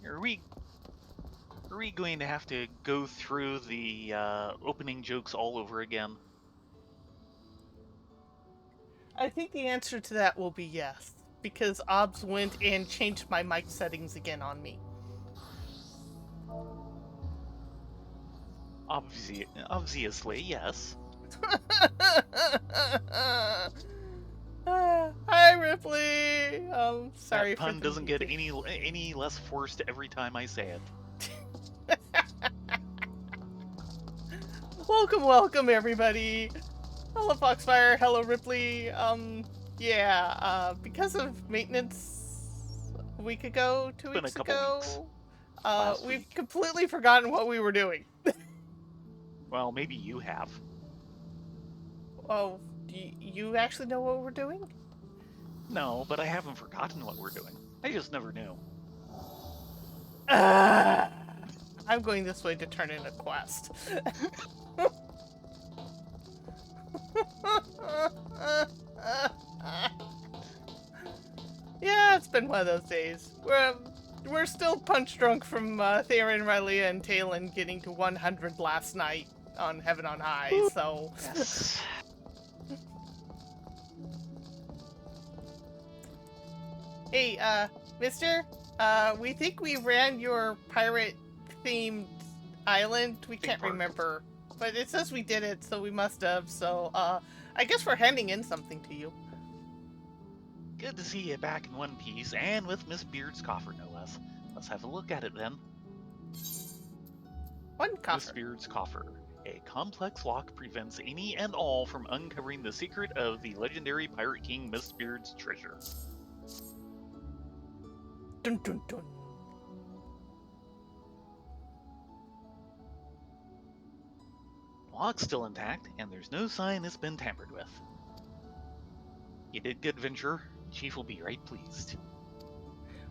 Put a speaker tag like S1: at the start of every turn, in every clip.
S1: Are we going to have to go through the opening jokes all over again?
S2: I think the answer to that will be yes, because OBS went and changed my mic settings again on me.
S1: Obviously, yes.
S2: Hi, Ripley. Sorry
S1: That
S2: for
S1: pun
S2: the
S1: doesn't get
S2: music.
S1: any less forced every time I say it.
S2: Welcome, everybody. Hello, Foxfire. Hello, Ripley. Because of maintenance a week ago,
S1: It's been a
S2: 2 weeks
S1: couple weeks.
S2: ago,
S1: Last
S2: we've
S1: week.
S2: completely forgotten what we were doing.
S1: Well, maybe you have.
S2: Oh, do you actually know what we're doing?
S1: No, but I haven't forgotten what we're doing. I just never knew.
S2: I'm going this way to turn in a quest. Yeah, it's been one of those days. We're still punch drunk from Theron, Rylea, and Talon getting to 100 last night on Heaven on High, so...
S1: Yes.
S2: Hey, mister? We think we ran your pirate-themed island. We can't remember. But it says we did it, so we must have, so, I guess we're handing in something to you.
S1: Good to see you back in one piece, and with Miss Beard's coffer, no less. Let's have a look at it then.
S2: One coffer.
S1: Miss Beard's coffer. A complex lock prevents any and all from uncovering the secret of the legendary Pirate King Mistbeard's treasure.
S2: Dun dun dun.
S1: Lock's still intact, and there's no sign it's been tampered with. You did good, Venture. Chief will be right pleased.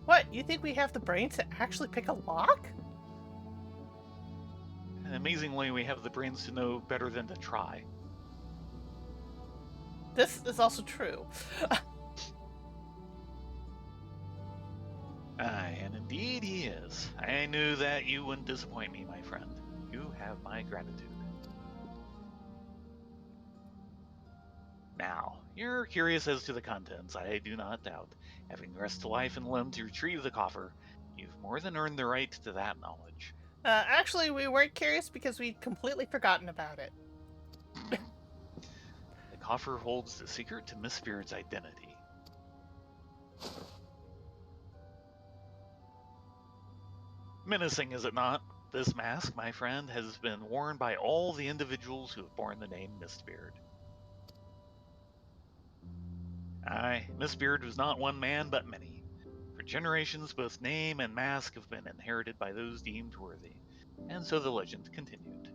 S2: What, you think we have the brains to actually pick a lock?
S1: And amazingly, we have the brains to know better than to try.
S2: This is also true.
S1: Aye, and indeed he is. I knew that you wouldn't disappoint me, my friend. You have my gratitude. Now, you're curious as to the contents, I do not doubt. Having risked life and limb to retrieve the coffer, you've more than earned the right to that knowledge.
S2: Actually, we weren't curious because we'd completely forgotten about it.
S1: The coffer holds the secret to Miss Spirit's identity. Menacing, is it not? This mask, my friend, has been worn by all the individuals who have borne the name Mistbeard. Aye, Mistbeard was not one man, but many. For generations, both name and mask have been inherited by those deemed worthy, and so the legend continued.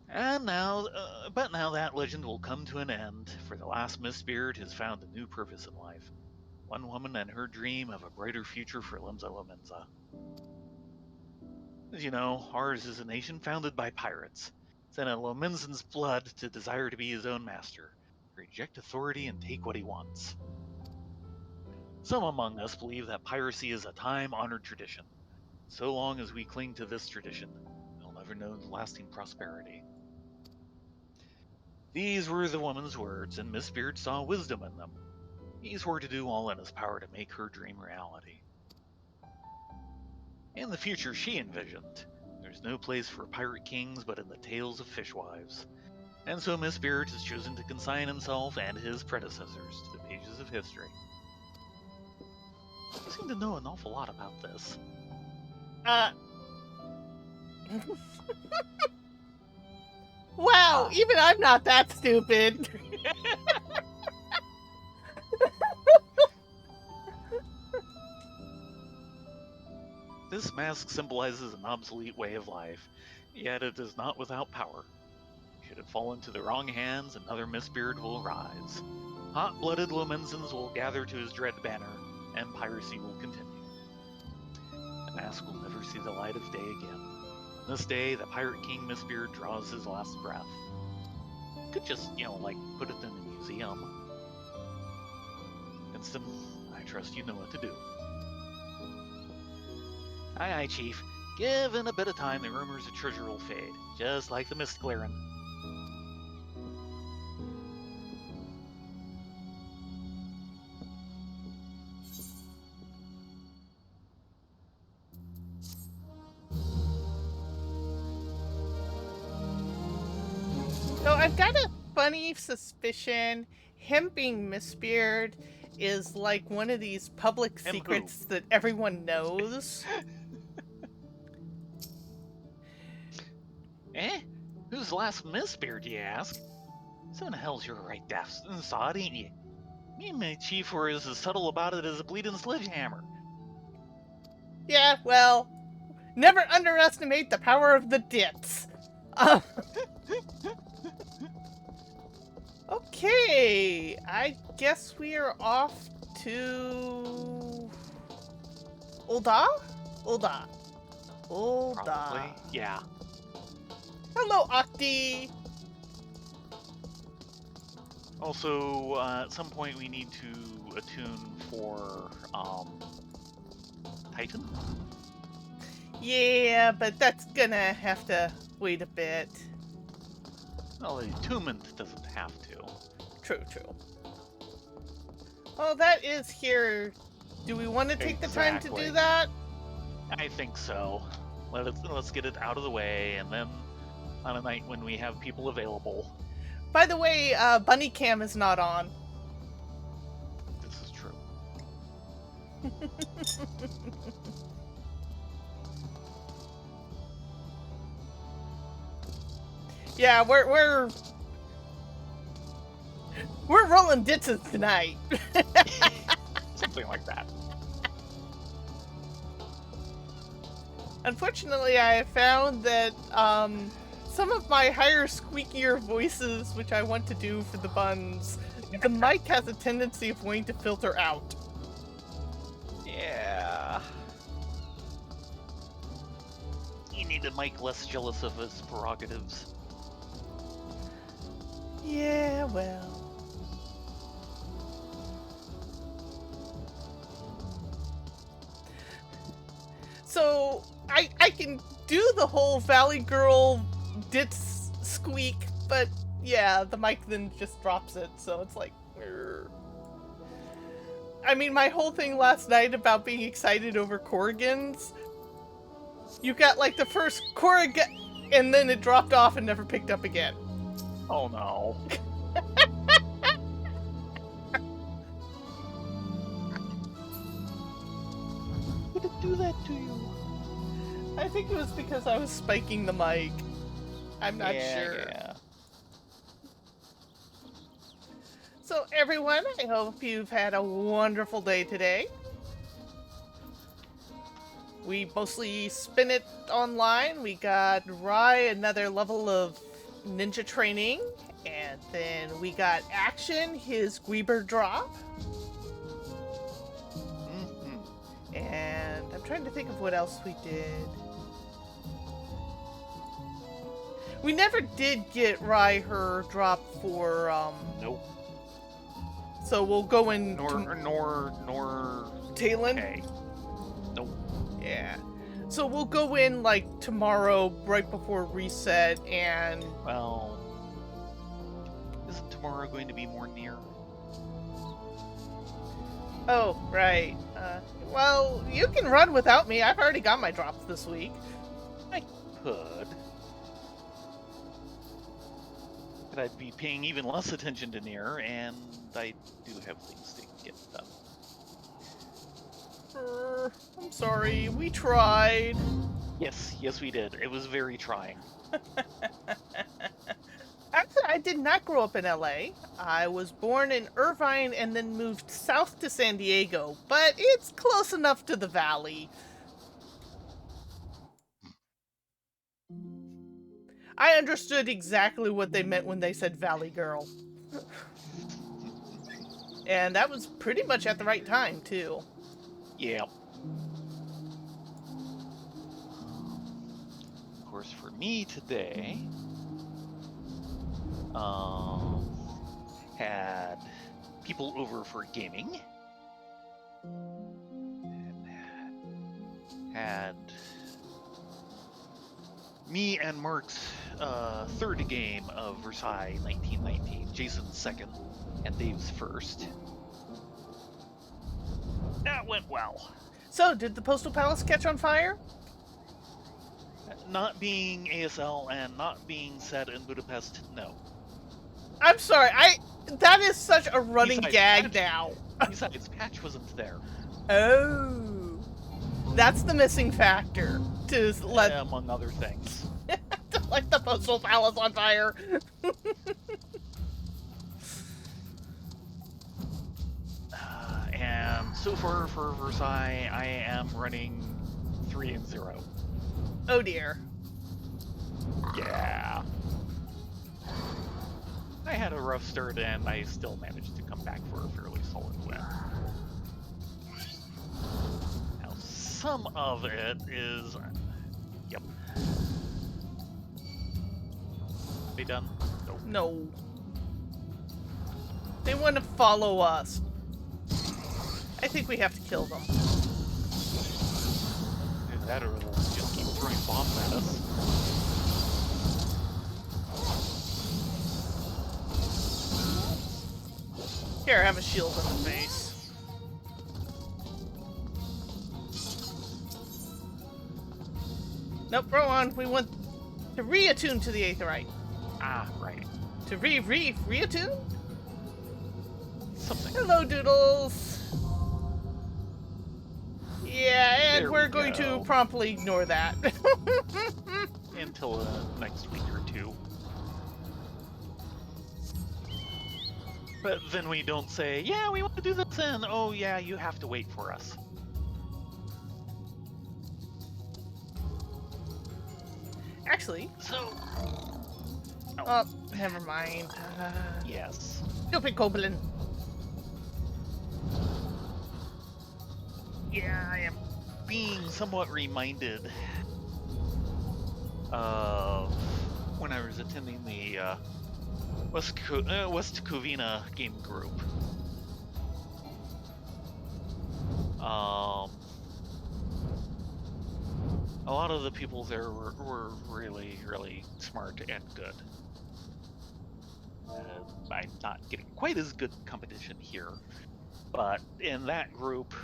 S1: And now, but now that legend will come to an end, for the last Mistbeard has found a new purpose in life. One woman and her dream of a brighter future for Limsa Lominsa. As you know, ours is a nation founded by pirates. It's in a Lominsan's blood to desire to be his own master, reject authority and take what he wants. Some among us believe that piracy is a time-honored tradition. So long as we cling to this tradition, we'll never know lasting prosperity. These were the woman's words, and Miss Beard saw wisdom in them. He swore to do all in his power to make her dream reality. In the future she envisioned, there's no place for pirate kings but in the tales of fishwives. And so Miss Beard has chosen to consign himself and his predecessors to the pages of history. You seem to know an awful lot about this.
S2: Wow, even I'm not that stupid.
S1: This mask symbolizes an obsolete way of life, yet it is not without power. Should it fall into the wrong hands, another Mistbeard will rise. Hot-blooded Lominsans will gather to his dread banner, and piracy will continue. The mask will never see the light of day again. This day, the Pirate King Mistbeard draws his last breath. Could just, put it in a museum. Winston, I trust you know what to do. Aye, aye, Chief. Given a bit of time, the rumors of treasure will fade, just like the mist clearing.
S2: So I've got a funny suspicion him being Mistbeard is like one of these public
S1: Him
S2: secrets that everyone knows.
S1: Eh? Who's the last Mistbeard, you ask? So in hell's you're right daft sod, ain't ye? Me and my chief were as subtle about it as a bleeding sledgehammer.
S2: Yeah, well, never underestimate the power of the dits. Okay, I guess we are off to Ulda? Ulda.
S1: Probably. Yeah.
S2: Hello, Octi.
S1: Also, at some point we need to attune for, Titan?
S2: Yeah, but that's gonna have to wait a bit.
S1: Well, the attunement doesn't have to.
S2: True. Well, that is here. Do we want to take the time to
S1: Exactly.
S2: do that?
S1: I think so. Let's get it out of the way, and then on a night when we have people available.
S2: By the way, Bunny Cam is not on.
S1: This is true.
S2: Yeah, we're rolling ditses tonight.
S1: Something like that.
S2: Unfortunately, I have found that some of my higher, squeakier voices, which I want to do for the buns, the mic has a tendency of wanting to filter out.
S1: Yeah. You need a mic less jealous of his prerogatives.
S2: Yeah, well. So, I can do the whole Valley Girl dits squeak, but yeah, the mic then just drops it, so it's like... "Grr." I mean, my whole thing last night about being excited over Corrigans, you got like the first Corrigan, and then it dropped off and never picked up again.
S1: Oh no. Would it do that to you?
S2: I think it was because I was spiking the mic. I'm not sure.
S1: Yeah.
S2: So everyone, I hope you've had a wonderful day today. We mostly spin it online. We got Rai another level of ninja training, and then we got Action, his Guiber drop,
S1: Mm-hmm.
S2: and I'm trying to think of what else we did. We never did get Rai her drop for
S1: Nope.
S2: so we'll go in
S1: Nor
S2: Talon.
S1: Okay. Nope.
S2: Yeah. So we'll go in like tomorrow, right before reset, and
S1: Well, isn't tomorrow going to be more near?
S2: oh right. Well, you can run without me. I've already got my drops this week.
S1: I could. But I'd be paying even less attention to near, and I do have things to get done.
S2: I'm sorry. We tried.
S1: Yes, we did. It was very trying.
S2: Actually, I did not grow up in LA. I was born in Irvine and then moved south to San Diego, but it's close enough to the valley. I understood exactly what they meant when they said Valley Girl. And that was pretty much at the right time, too.
S1: Yeah. Of course, for me today, had people over for gaming, and had me and Mark's third game of Versailles 1919, Jason's second, and Dave's first. That went well.
S2: So, did the Postal Palace catch on fire?
S1: Not being ASL and not being set in Budapest, no.
S2: I'm sorry, that is such a running
S1: Besides
S2: gag
S1: Patch.
S2: now.
S1: Besides, Patch wasn't there.
S2: Oh. That's the missing factor to let
S1: Among other things.
S2: to light the Postal Palace on fire.
S1: And so far for Versailles, I am running 3-0.
S2: Oh dear.
S1: Yeah. I had a rough start and I still managed to come back for a fairly solid win. Now, some of it is... Yep. They done? Nope.
S2: No. They want to follow us. I think we have to kill them.
S1: Either that or they'll just keep throwing bombs at us.
S2: Here, have a shield in the face. Nope, wrong one. We want to reattune to the Aetherite.
S1: Ah, right.
S2: To reattune?
S1: Something.
S2: Hello, Doodles. Yeah, and
S1: There
S2: we're
S1: we
S2: going
S1: go.
S2: to promptly ignore that.
S1: Until next week or two. But then we don't say, yeah, we want to do this, and oh yeah, you have to wait for us.
S2: Actually,
S1: So,
S2: oh, never mind.
S1: yes.
S2: Stupid Goblin.
S1: Yeah, I am being somewhat reminded of when I was attending the West Covina game group. A lot of the people there were really, really smart and good. I'm not getting quite as good competition here, but in that group,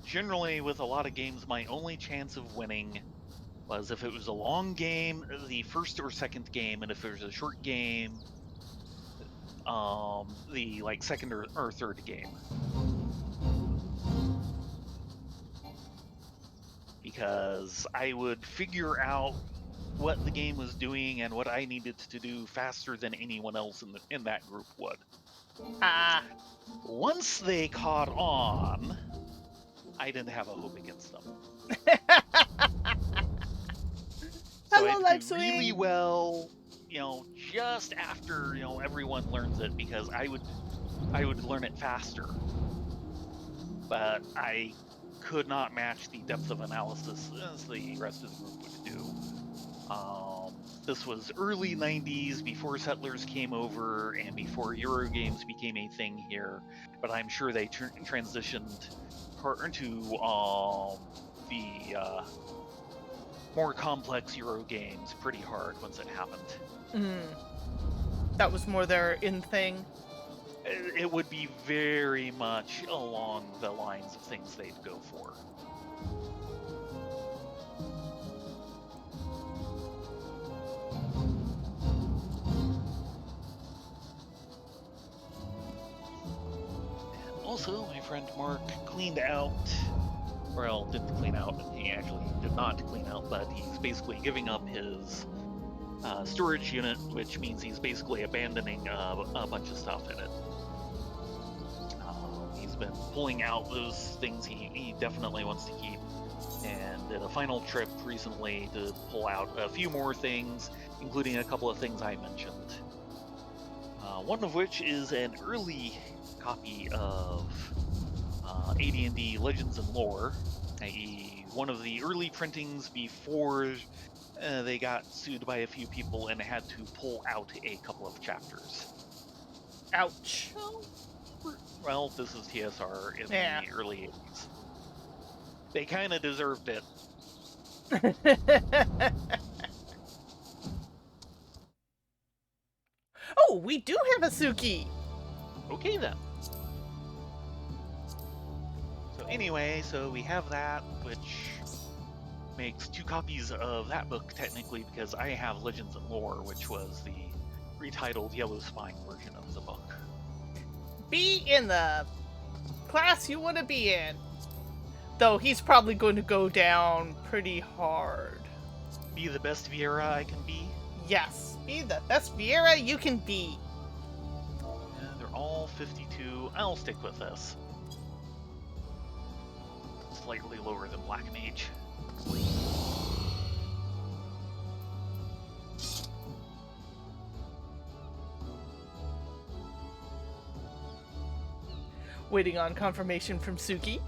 S1: generally with a lot of games, my only chance of winning was if it was a long game, the first or second game, and if it was a short game, the second or third game. Because I would figure out what the game was doing and what I needed to do faster than anyone else in that group would.
S2: Ah.
S1: Once they caught on, I didn't have a hope against them. So
S2: Hello,
S1: I
S2: Life
S1: do really
S2: Swing.
S1: well, just after everyone learns it, because I would learn it faster. But I could not match the depth of analysis as the rest of the group would do. This was early 90s, before Settlers came over and before Euro games became a thing here, but I'm sure they transitioned to the more complex Euro games pretty hard once it happened.
S2: That was more their in thing.
S1: It would be very much along the lines of things they'd go for. Also, my friend Mark cleaned out, well, didn't clean out, he actually did not clean out, but he's basically giving up his storage unit, which means he's basically abandoning a bunch of stuff in it. He's been pulling out those things he definitely wants to keep, and did a final trip recently to pull out a few more things, including a couple of things I mentioned. One of which is an early copy of AD&D Legends and Lore, i.e. one of the early printings before they got sued by a few people and had to pull out a couple of chapters.
S2: Ouch.
S1: Well, this is TSR in
S2: Yeah.
S1: the early 80s. They kind of deserved it.
S2: Oh, we do have a Suki!
S1: Okay then. So anyway, so we have that, which makes 2 copies of that book technically, because I have Legends and Lore, which was the retitled Yellow Spine version of the book.
S2: Be in the class you want to be in. Though he's probably going to go down pretty hard.
S1: Be the best Vieira I can be.
S2: Yes, be the best Vieira you can be.
S1: They're all 52. I'll stick with this. Slightly lower than Black Mage.
S2: Waiting on confirmation from Suki.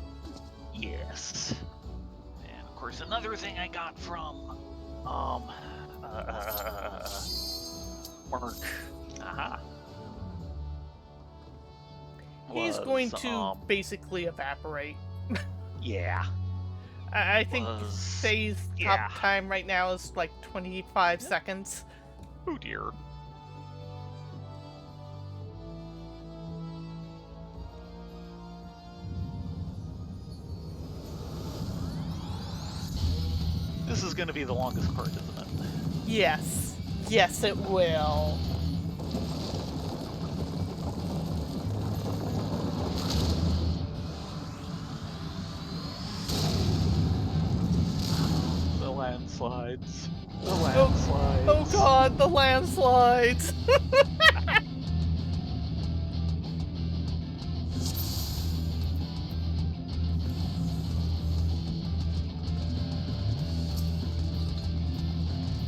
S1: Yes. And of course, another thing I got from Mark. Aha.
S2: He's going to basically evaporate.
S1: Yeah.
S2: I think Faye's top time right now is like 25 seconds.
S1: Oh dear. This is going to be the longest part, isn't it?
S2: Yes. Yes, it will.
S1: The landslides. The landslides.
S2: Oh god, the landslides.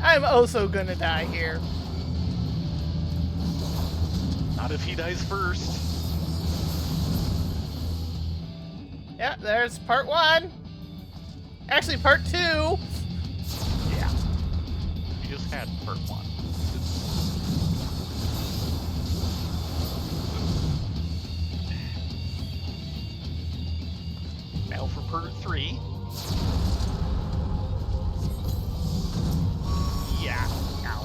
S2: I'm also gonna die here.
S1: Not if he dies first.
S2: Yeah, there's part 1. Actually, part 2.
S1: Yeah. You just had part 1. Now for part 3. Yeah. Ow.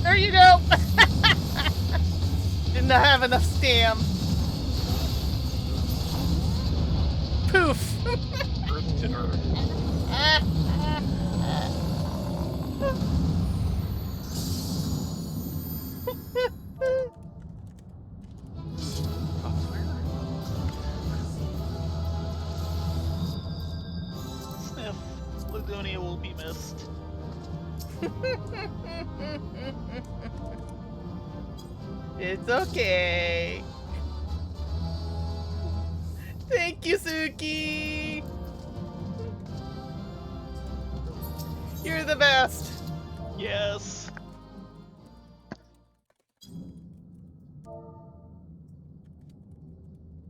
S2: There you go. Didn't have enough stam. Poof.
S1: Earth to Earth. Sniff. Lagonia will be missed.
S2: It's okay. Thank you, Suki. You're the best.
S1: Yes.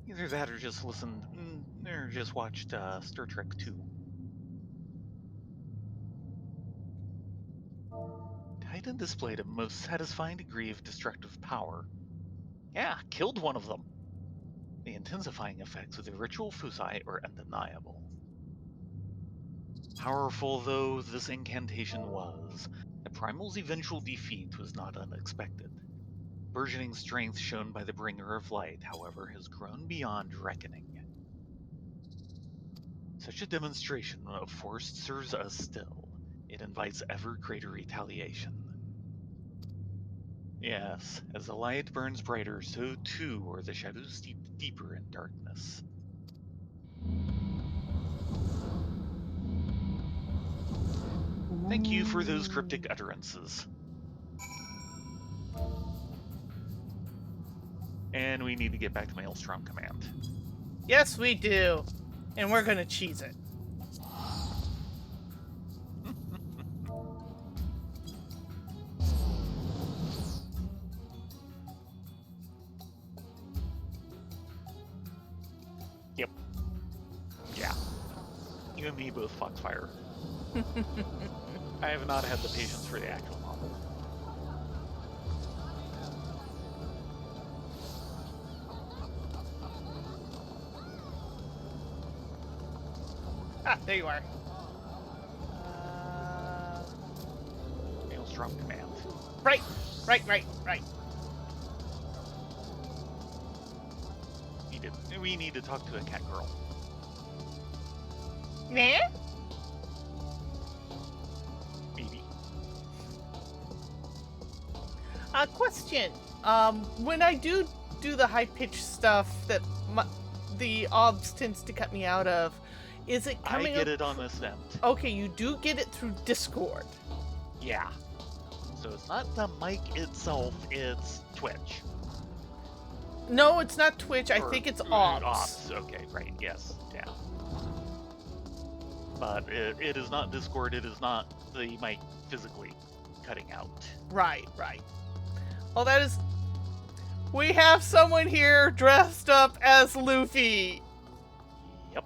S1: Either that or just listened, or just watched Star Trek 2. Titan displayed a most satisfying degree of destructive power. Yeah, killed one of them. The intensifying effects of the ritual Fusai are undeniable. Powerful though this incantation was, the Primal's eventual defeat was not unexpected. Burgeoning strength shown by the Bringer of Light, however, has grown beyond reckoning. Such a demonstration of force serves us still. It invites ever greater retaliation. Yes, as the light burns brighter, so too are the shadows steep deeper in darkness. Thank you for those cryptic utterances. And we need to get back to Maelstrom Command.
S2: Yes, we do. And we're gonna cheese it.
S1: You and me both Foxfire. I have not had the patience for the actual novel.
S2: Ah, there you are.
S1: Maelstrom Command.
S2: Right.
S1: We need to talk to a cat girl.
S2: Nah?
S1: Maybe.
S2: Question. When I do the high-pitched stuff that the OBS tends to cut me out of, is it coming
S1: I get it on this end.
S2: Okay, you do get it through Discord.
S1: Yeah. So it's not the mic itself, it's Twitch.
S2: No, it's not Twitch. I think it's OBS.
S1: OBS. Okay, right. Yes. Yeah. But it is not Discord. It is not the mic physically cutting out.
S2: Right. Well, that is... We have someone here dressed up as Luffy.
S1: Yep.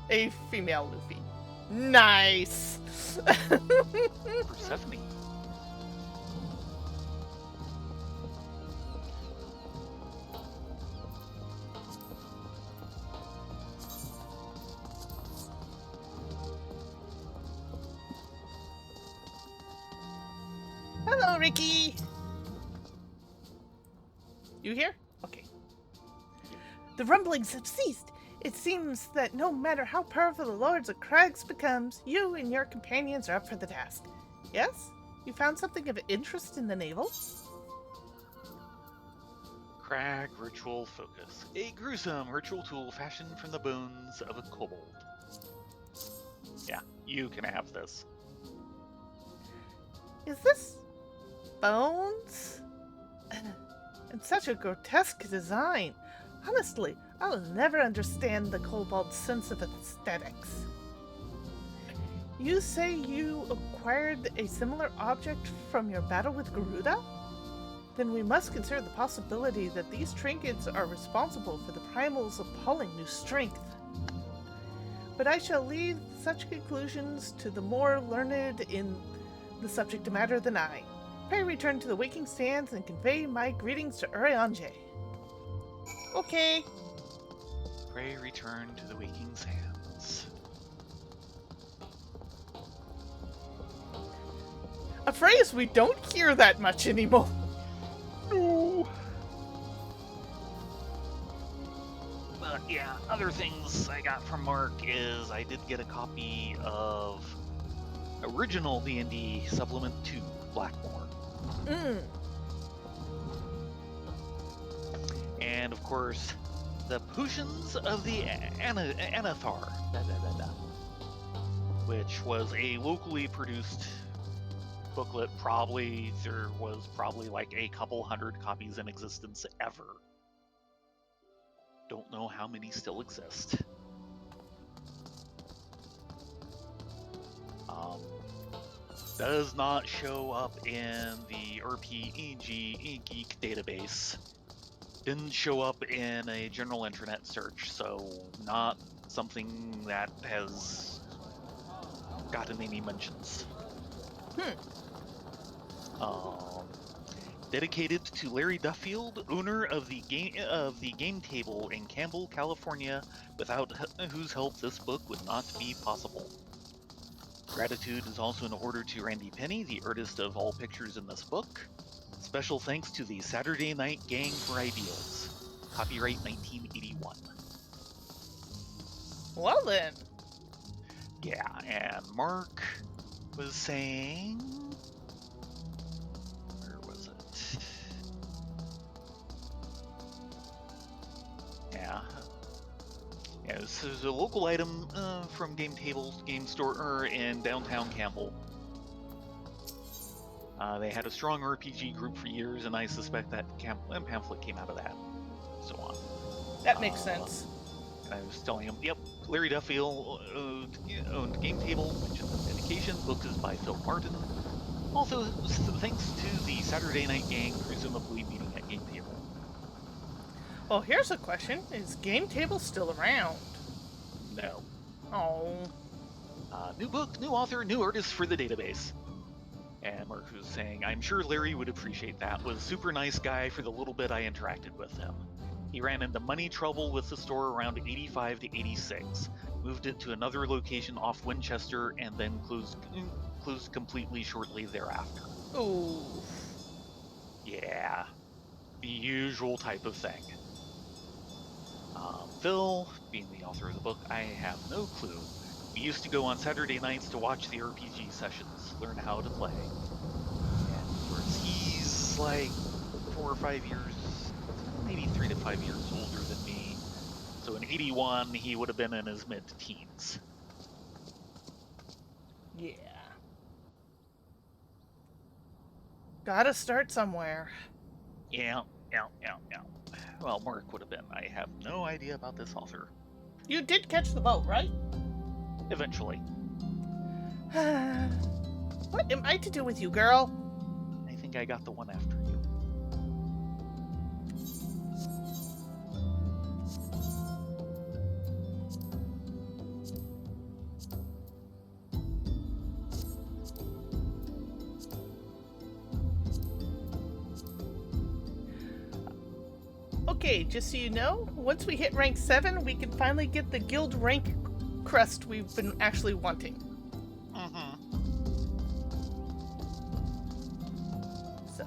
S2: A female Luffy. Nice.
S1: Persephone.
S2: Hello, Ricky. You here? Okay. The rumblings have ceased. It seems that no matter how powerful the Lords of Crags becomes, you and your companions are up for the task. Yes? You found something of interest in the navel?
S1: Crag Ritual Focus. A gruesome ritual tool fashioned from the bones of a kobold. Yeah, you can have this.
S2: Is this... bones? And such a grotesque design. Honestly, I'll never understand the kobold's sense of aesthetics. You say you acquired a similar object from your battle with Garuda? Then we must consider the possibility that these trinkets are responsible for the primal's appalling new strength. But I shall leave such conclusions to the more learned in the subject matter than I. Pray return to the waking stands and convey my greetings to Eorzea. Okay.
S1: Pray return to the waking sands.
S2: A phrase we don't hear that much anymore.
S1: No. But yeah, other things I got from Mark is I did get a copy of original D&D Supplement 2, Blackmore. And of course, the Potions of the Anathar, which was a locally produced booklet. There was probably like a couple hundred copies in existence ever. Don't know how many still exist. Does not show up in the RPG Geek database. Didn't show up in a general internet search, so not something that has gotten any mentions. Dedicated to Larry Duffield, owner of the game table in Campbell, California, without whose help this book would not be possible. Gratitude is also in order to Randy Penny, the artist of all pictures in this book. Special thanks to the Saturday Night Gang for Ideals. Copyright 1981.
S2: Well then.
S1: Yeah, and Mark was saying... Where was it? Yeah. Yeah, this is a local item from Game Table's game store in downtown Campbell. They had a strong RPG group for years, and I suspect that pamphlet came out of that. So on.
S2: That makes sense.
S1: And I was telling him, yep, Larry Duffield owned Game Table, mentioned the dedication. Book is by Phil Martin. Also, thanks to the Saturday Night Gang, presumably meeting at Game Table.
S2: Well, here's a question. Is Game Table still around?
S1: No.
S2: Oh.
S1: New book, new author, new artist for the database. And Mark was saying, I'm sure Larry would appreciate that. Was super nice guy for the little bit I interacted with him. He ran into money trouble with the store around 85 to 86, moved it to another location off Winchester, and then closed completely shortly thereafter.
S2: Ooh.
S1: Yeah, the usual type of thing. Phil, being the author of the book, I have no clue. We used to go on Saturday nights to watch the RPG sessions, learn how to play. And of course, he's like 4 or 5 years, maybe 3 to 5 years older than me. So in 81, he would have been in his mid-teens.
S2: Yeah. Gotta start somewhere.
S1: Yeah. Well, Mark would have been. I have no idea about this author.
S2: You did catch the boat, right?
S1: Eventually.
S2: What am I to do with you, girl?
S1: I think I got the one after you.
S2: Okay, just so you know, once we hit rank 7, we can finally get the guild rank crest we've been actually wanting.
S1: Mm-hmm.
S2: So.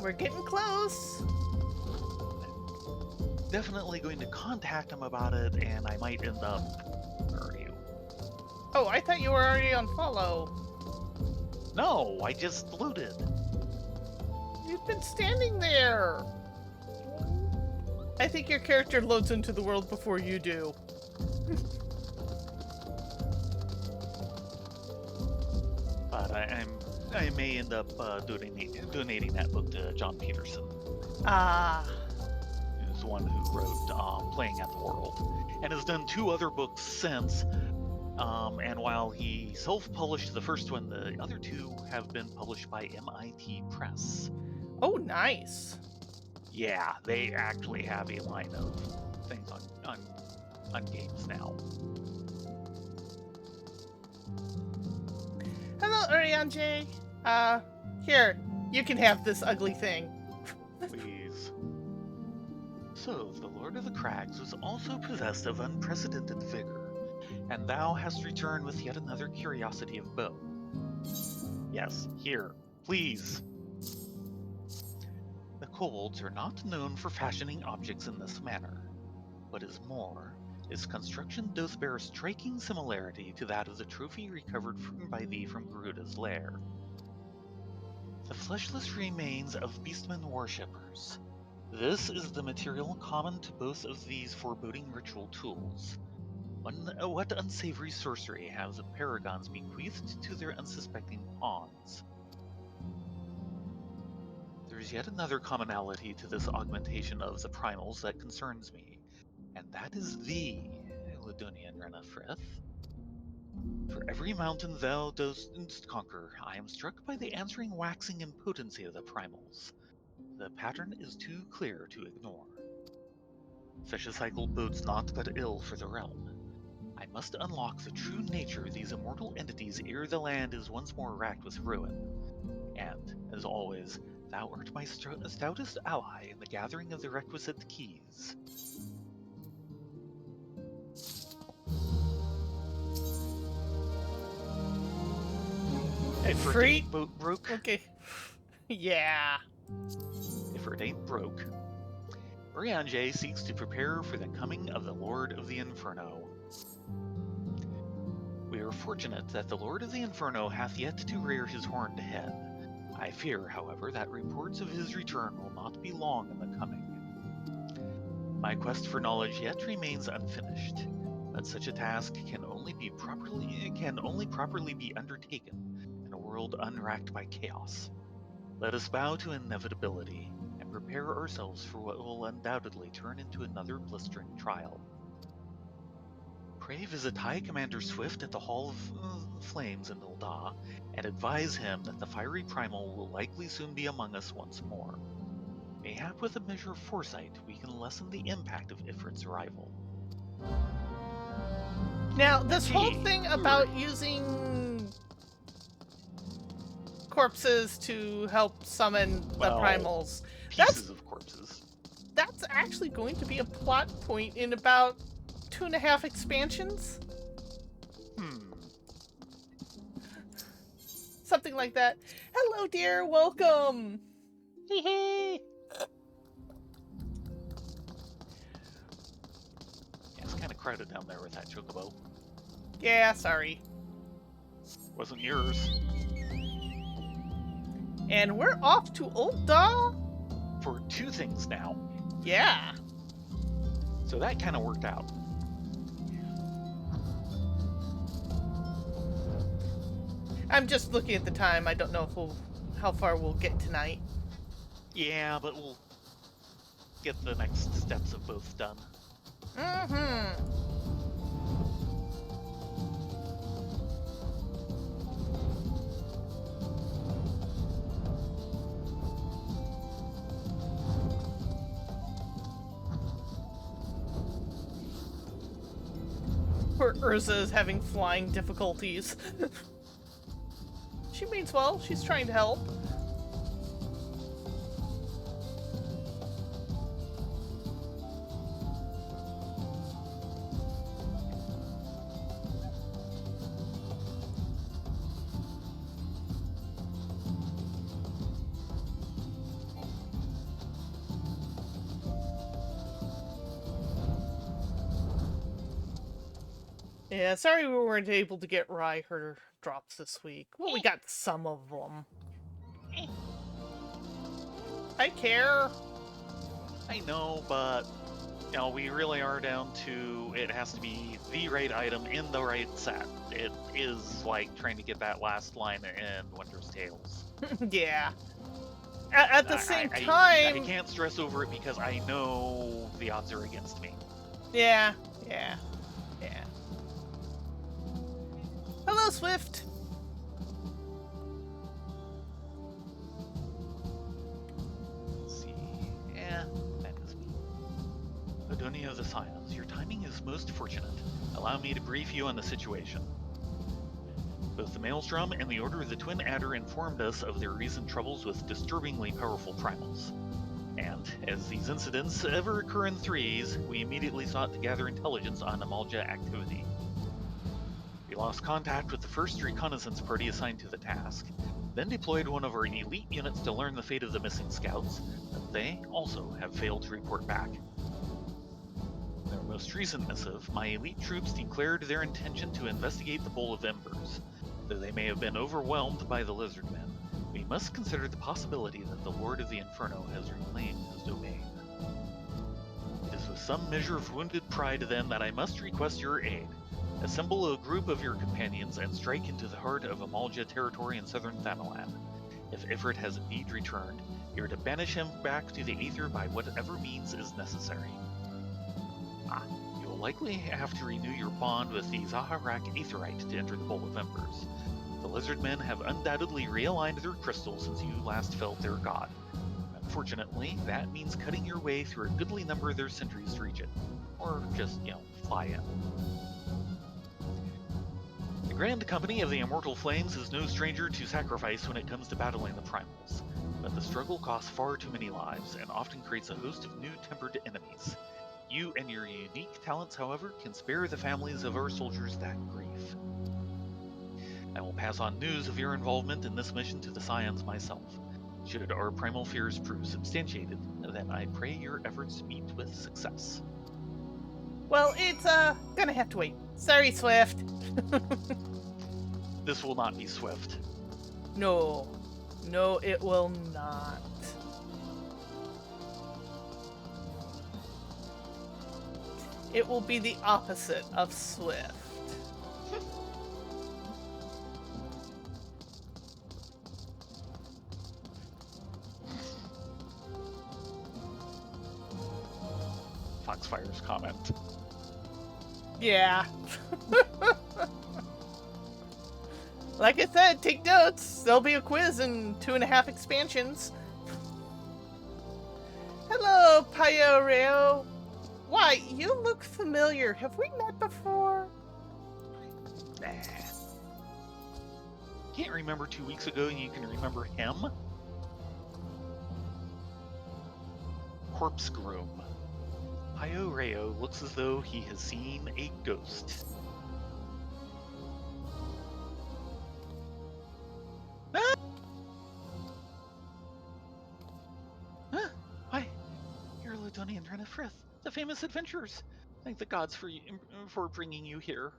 S2: We're getting close.
S1: Definitely going to contact him about it, and I might end up... Where are you?
S2: Oh, I thought you were already on follow.
S1: No, I just looted.
S2: You've been standing there. I think your character loads into the world before you do.
S1: But I may end up donating that book to John Peterson.
S2: Ah.
S1: Who's the one who wrote Playing at the World, and has done 2 other books since. And while he self-published the first one, the other 2 have been published by MIT Press.
S2: Oh, nice.
S1: Yeah, they actually have a line of things on games now.
S2: Hello, Eorzea. Here, you can have this ugly thing.
S1: Please. So, the Lord of the Crags was also possessed of unprecedented vigor, and thou hast returned with yet another curiosity of bone. Yes, here, please. The kobolds are not known for fashioning objects in this manner. What is more, its construction doth bear a striking similarity to that of the trophy recovered by thee from Garuda's lair. The fleshless remains of beastmen worshippers. This is the material common to both of these foreboding ritual tools. What unsavory sorcery have the paragons bequeathed to their unsuspecting pawns? There is yet another commonality to this augmentation of the primals that concerns me, and that is thee, Ledonian Renafrith. For every mountain thou dost conquer, I am struck by the answering waxing impotency of the primals. The pattern is too clear to ignore. Such a cycle bodes naught but ill for the realm. I must unlock the true nature of these immortal entities ere the land is once more racked with ruin. And, as always, thou art my stoutest ally in the gathering of the requisite keys. If
S2: Free?
S1: it ain't broke.
S2: Okay. Yeah.
S1: If it ain't broke. Eorzea seeks to prepare for the coming of the Lord of the Inferno. We are fortunate that the Lord of the Inferno hath yet to rear his horned head. I fear, however, that reports of his return will not be long in the coming. My quest for knowledge yet remains unfinished, but such a task can only properly be undertaken in a world unracked by chaos. Let us bow to inevitability and prepare ourselves for what will undoubtedly turn into another blistering trial. Pray visit High Commander Swift at the Hall of Flames in Ul'dah, and advise him that the fiery primal will likely soon be among us once more. Mayhap with a measure of foresight, we can lessen the impact of Ifrit's arrival.
S2: Now, this whole
S1: Gee,
S2: thing
S1: we
S2: about
S1: were
S2: using corpses to help summon the primals,
S1: pieces of corpses.
S2: that's actually going to be a plot point in about 2.5 expansions? Something like that. Hello, dear. Welcome.
S1: Hee hee. Yeah, it's kind of crowded down there with that chocobo.
S2: Yeah, sorry.
S1: Wasn't yours.
S2: And we're off to Ul'dah?
S1: For 2 things now.
S2: Yeah.
S1: So that kind of worked out.
S2: I'm just looking at the time. I don't know if how far we'll get tonight.
S1: Yeah, but we'll get the next steps of both done.
S2: Poor Eorzea is having flying difficulties. She means well. She's trying to help. Yeah, sorry we weren't able to get Rye her drops this week. Well, we got some of them. I care.
S1: I know, but you know, we really are down to it has to be the right item in the right set. It is like trying to get that last line in Winter's Tales.
S2: Yeah. At the same time...
S1: I can't stress over it because I know the odds are against me.
S2: Yeah. Hello, Swift!
S1: Let's see. Yeah, that is me. Adonia of the Scions, your timing is most fortunate. Allow me to brief you on the situation. Both the Maelstrom and the Order of the Twin Adder informed us of their recent troubles with disturbingly powerful primals. And, as these incidents ever occur in threes, we immediately sought to gather intelligence on Amalja activity. We lost contact with the first reconnaissance party assigned to the task, then deployed one of our elite units to learn the fate of the missing scouts, but they also have failed to report back. In their most recent missive, my elite troops declared their intention to investigate the Bowl of Embers. Though they may have been overwhelmed by the Lizardmen, we must consider the possibility that the Lord of the Inferno has reclaimed his domain. It is with some measure of wounded pride, then, that I must request your aid. Assemble a group of your companions and strike into the heart of Amalja territory in southern Thanalan. If Ifrit has indeed returned, you are to banish him back to the Aether by whatever means is necessary. You will likely have to renew your bond with the Zaharak Aetherite to enter the Bowl of Embers. The Lizardmen have undoubtedly realigned their crystals since you last felt their god. Unfortunately, that means cutting your way through a goodly number of their sentries to reach it. Or just, fly in. The Grand Company of the Immortal Flames is no stranger to sacrifice when it comes to battling the primals, but the struggle costs far too many lives and often creates a host of new tempered enemies. You and your unique talents, however, can spare the families of our soldiers that grief. I will pass on news of your involvement in this mission to the Scions myself. Should our primal fears prove substantiated, then I pray your efforts meet with success.
S2: Well, it's, gonna have to wait. Sorry, Swift.
S1: This will not be swift.
S2: No, it will not. It will be the opposite of swift.
S1: Foxfire's comment.
S2: Yeah. Like I said, take notes. There'll be a quiz in 2.5 expansions. Payoreo. Why, you look familiar. Have we met before?
S1: Nah. Can't remember 2 weeks ago and you can remember him? Corpse Groom. Payoreo looks as though he has seen a ghost. Ah! Huh? Why, you're Ladoni and Renifrith, the famous adventurers. Thank the gods for bringing you here.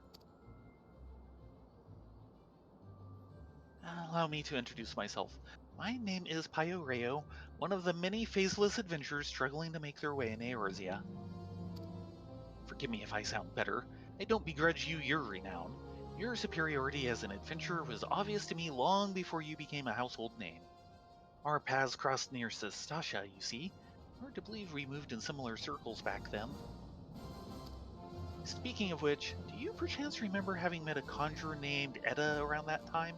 S1: Allow me to introduce myself. My name is Payoreo, one of the many faceless adventurers struggling to make their way in Eorzea. Forgive me if I sound better. I don't begrudge you your renown. Your superiority as an adventurer was obvious to me long before you became a household name. Our paths crossed near Sestasha, you see. Hard to believe we moved in similar circles back then. Speaking of which, do you perchance remember having met a conjurer named Edda around that time?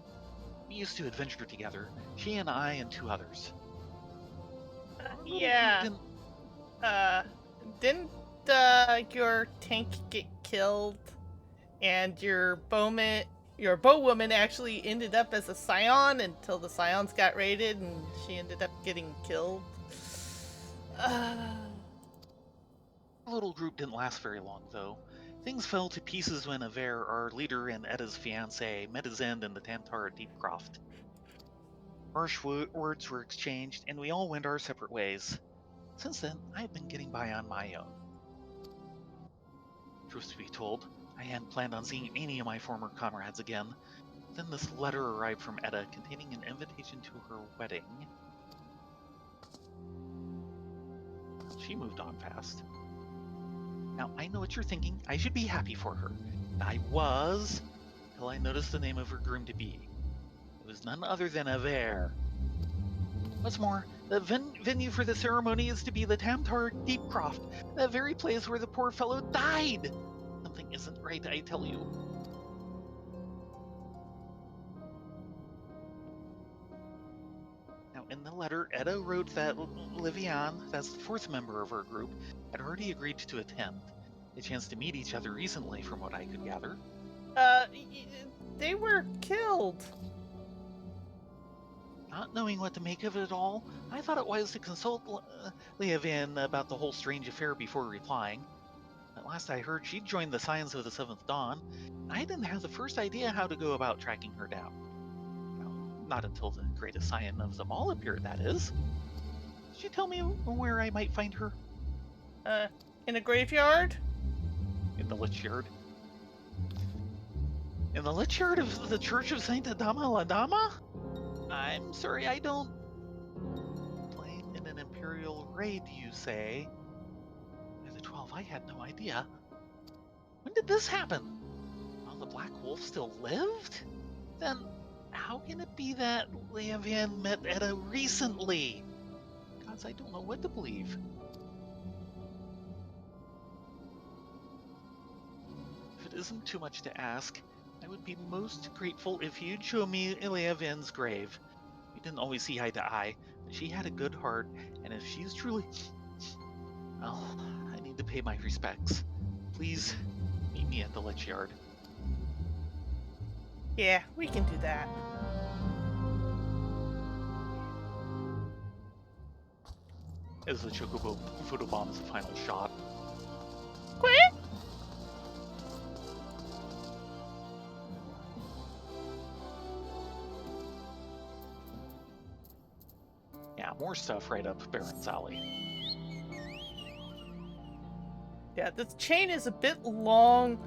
S1: We used to adventure together, she and I and 2 others.
S2: Yeah. Didn't your tank get killed? And your bowwoman actually ended up as a scion until the scions got raided and she ended up getting killed.
S1: Our little group didn't last very long, though. Things fell to pieces when Aver, our leader and Edda's fiancé, met his end in the Tantara Deepcroft. Harsh words were exchanged, and we all went our separate ways. Since then, I've been getting by on my own. Truth to be told, I hadn't planned on seeing any of my former comrades again. Then this letter arrived from Edda containing an invitation to her wedding. She moved on fast. Now, I know what you're thinking. I should be happy for her. And I was, until I noticed the name of her groom-to-be. It was none other than Aver. What's more, the venue for the ceremony is to be the Tamtar Deepcroft, the very place where the poor fellow died. Something isn't right, I tell you. Now, in the letter, Edda wrote that Livian, that's the 4th member of our group, had already agreed to attend. They chanced to meet each other recently, from what I could gather.
S2: They were killed.
S1: Not knowing what to make of it all, I thought it wise to consult Livian about the whole strange affair before replying. At last I heard she'd joined the Scions of the 7th Dawn. I didn't have the first idea how to go about tracking her down. Well, not until the greatest Scion of them all appeared, that is. Did you tell me where I might find her?
S2: In a graveyard?
S1: In the Lich Yard. In the Lich Yard of the Church of Saint Adama Ladama? I'm sorry, I don't... Playing in an Imperial raid, you say? By the 12, I had no idea. When did this happen? While the Black Wolf still lived? Then, how can it be that Liavian met Edda recently? Gods, I don't know what to believe. If it isn't too much to ask, I would be most grateful if you'd show me Liavian's grave. We didn't always see eye to eye, but she had a good heart, and if she's truly... Well, I need to pay my respects. Please, meet me at the Lich Yard.
S2: Yeah, we can do that.
S1: As the Chocobo photobombs the final shot.
S2: Quit!
S1: Yeah, more stuff right up Baron's alley.
S2: Yeah, this chain is a bit long,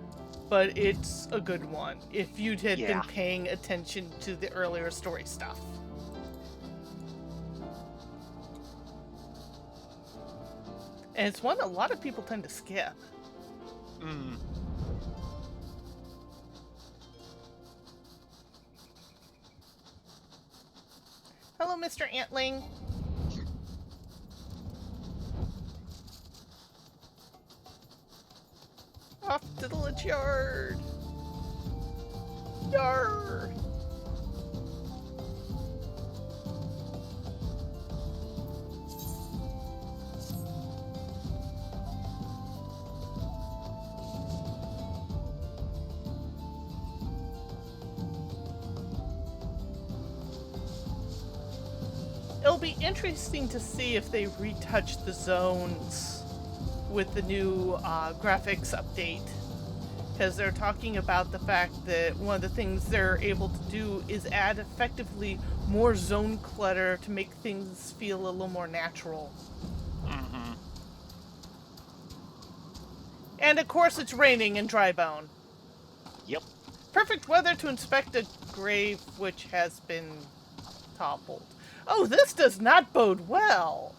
S2: but it's a good one if you had been paying attention to the earlier story stuff. And it's one a lot of people tend to skip.
S1: Mm.
S2: Hello, Mr. Antling. Off to the Lich Yard. Yard. be interesting to see if they retouch the zones with the new graphics update. Because they're talking about the fact that one of the things they're able to do is add effectively more zone clutter to make things feel a little more natural.
S1: Mm-hmm.
S2: And of course it's raining in Drybone.
S1: Yep.
S2: Perfect weather to inspect a grave which has been toppled. Oh, this does not bode well.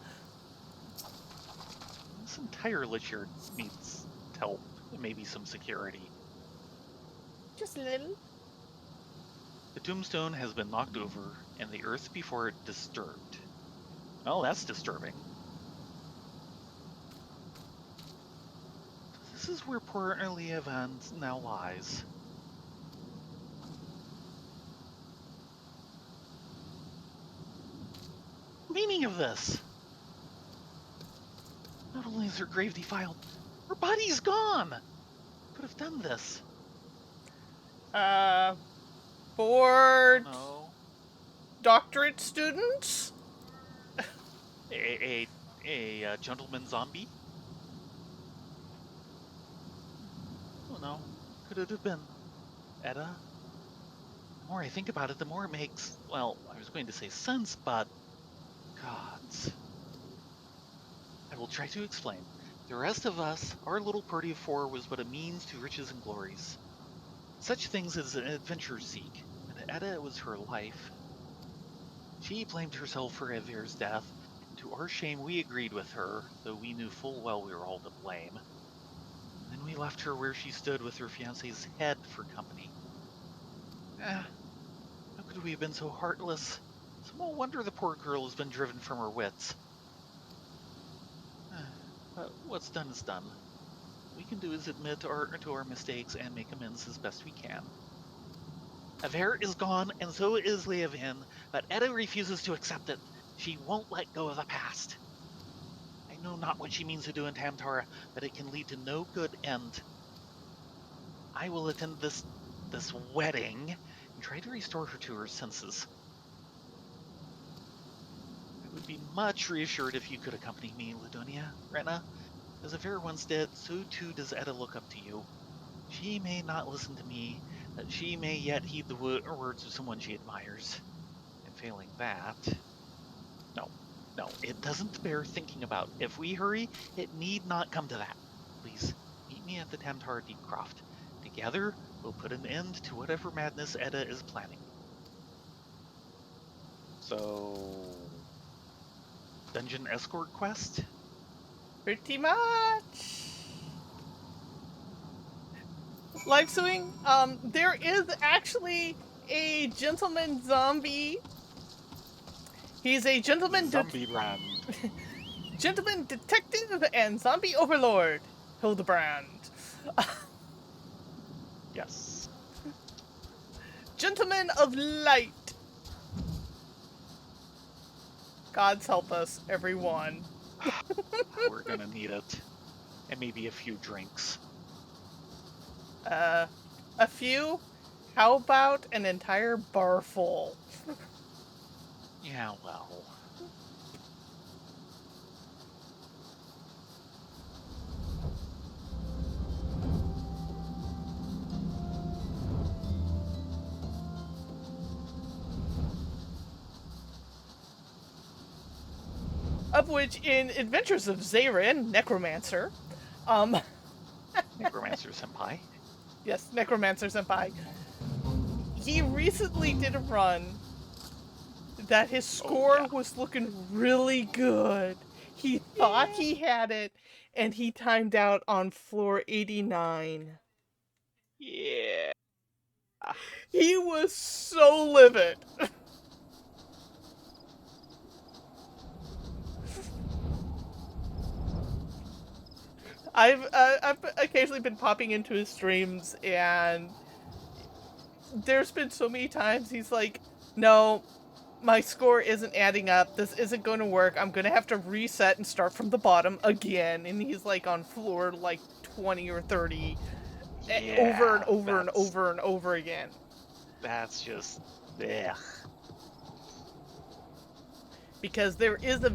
S1: This entire lichard needs help and maybe some security.
S2: Just a little.
S1: The tombstone has been knocked over, and the earth before it disturbed. Well, that's disturbing. This is where poor Hareband now lies. Meaning of this? Not only is her grave defiled, her body's gone! Could have done this.
S2: For
S1: No.
S2: doctorate students?
S1: A gentleman zombie? Oh no. Could it have been Etta? The more I think about it, the more it makes, well, I was going to say sense, but gods. I will try to explain. The rest of us, our little party of four, was but a means to riches and glories. Such things as an adventure seek, and Etta was her life. She blamed herself for Ever's death, and to our shame we agreed with her, though we knew full well we were all to blame. Then we left her where she stood with her fiancé's head for company. How could we have been so heartless? Small wonder the poor girl has been driven from her wits. But what's done is done. What we can do is admit to our mistakes and make amends as best we can. Ever is gone, and so is Leovan, but Etta refuses to accept it. She won't let go of the past. I know not what she means to do in Tamtara, but it can lead to no good end. I will attend this wedding and try to restore her to her senses. I would be much reassured if you could accompany me, Ladonia, Rena. As Ever once did, so too does Etta look up to you. She may not listen to me, but she may yet heed the words of someone she admires. And failing that... No, it doesn't bear thinking about. If we hurry, it need not come to that. Please, meet me at the Tamtara Deepcroft. Together, we'll put an end to whatever madness Etta is planning. So... dungeon escort quest?
S2: Pretty much. Live suing, there is actually a gentleman zombie. He's a gentleman
S1: Zombiebrand.
S2: gentleman detective and zombie overlord, Hildebrand.
S1: Yes.
S2: Gentleman of light. Gods help us, everyone.
S1: We're gonna need it. And maybe a few drinks.
S2: A few? How about an entire bar full?
S1: Yeah, well...
S2: Of which, in Adventures of Zarin, Necromancer,
S1: Necromancer Senpai.
S2: yes, Necromancer Senpai, he recently did a run that his score was looking really good. He thought he had it, and he timed out on floor 89.
S1: Yeah.
S2: He was so livid. I've occasionally been popping into his streams, and there's been so many times he's like, no, my score isn't adding up. This isn't going to work. I'm going to have to reset and start from the bottom again. And he's like on floor like 20 or 30 over and over and over and over again.
S1: That's just... ugh.
S2: because there is a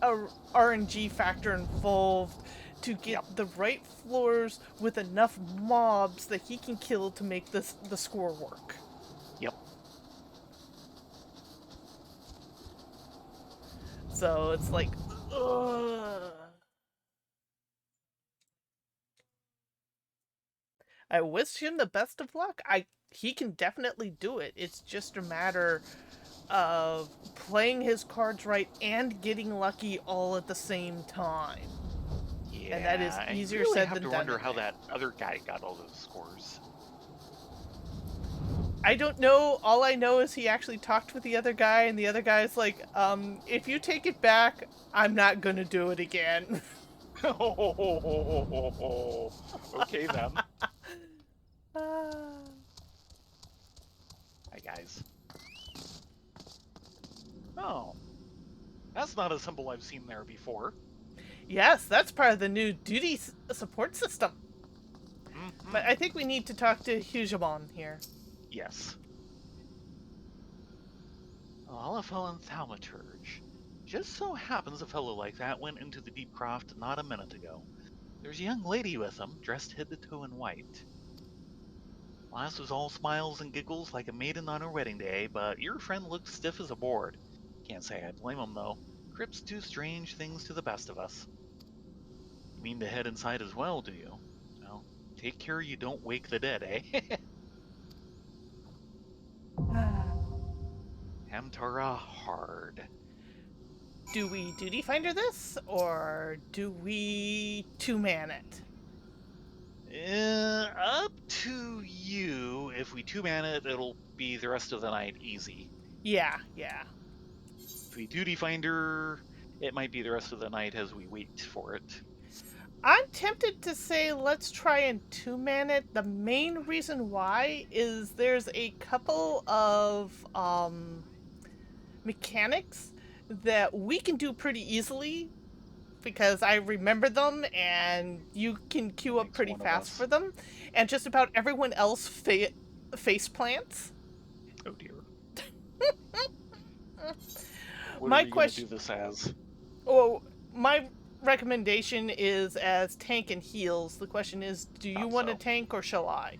S2: RNG factor involved to get the right floors with enough mobs that he can kill to make the score work.
S1: Yep.
S2: So it's like, ugh. I wish him the best of luck. He can definitely do it. It's just a matter of playing his cards right and getting lucky all at the same time.
S1: Yeah,
S2: and that is easier
S1: really
S2: said
S1: have
S2: than
S1: to
S2: done.
S1: wonder how that other guy got all those scores.
S2: I don't know. All I know is he actually talked with the other guy, and the other guy's like, if you take it back, I'm not gonna do it again.
S1: Okay then. Hi guys. Oh, that's not a symbol I've seen there before.
S2: Yes, that's part of the new duty support system.
S1: Mm-hmm.
S2: But I think we need to talk to Hujamon here.
S1: Yes. Allafel Thaumaturge. Just so happens a fellow like that went into the Deep Croft not a minute ago. There's a young lady with him, dressed head to toe in white. Lass was all smiles and giggles like a maiden on her wedding day, but your friend looked stiff as a board. Can't say I blame him, though. Crypts do strange things to the best of us. You mean to head inside as well, do you? Well, take care you don't wake the dead, eh? Hamtara hard.
S2: Do we duty finder this, or do we two-man it?
S1: Up to you. If we two-man it, it'll be the rest of the night easy.
S2: Yeah.
S1: If we duty finder, it might be the rest of the night as we wait for it.
S2: I'm tempted to say let's try and two-man it. The main reason why is there's a couple of mechanics that we can do pretty easily because I remember them, and you can queue up pretty fast for them, and just about everyone else face plants.
S1: Oh dear.
S2: My question.
S1: Do this as?
S2: Oh, my recommendation is as tank and heals. The question is, do you want to tank or shall I?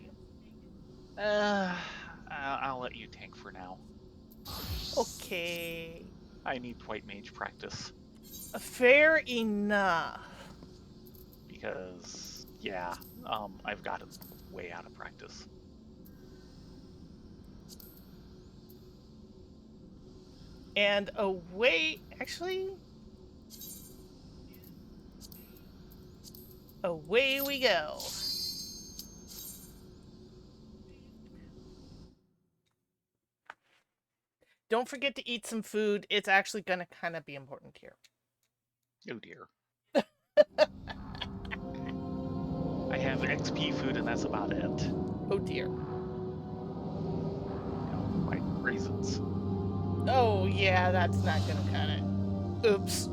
S1: I'll let you tank for now.
S2: Okay.
S1: I need White Mage practice.
S2: Fair enough.
S1: Because, yeah, I've got it way out of practice.
S2: And away we go. Don't forget to eat some food. It's actually going to kind of be important here.
S1: Oh dear. I have XP food and that's about it.
S2: Oh dear.
S1: Like raisins.
S2: Oh yeah, that's not going to cut it. Oops.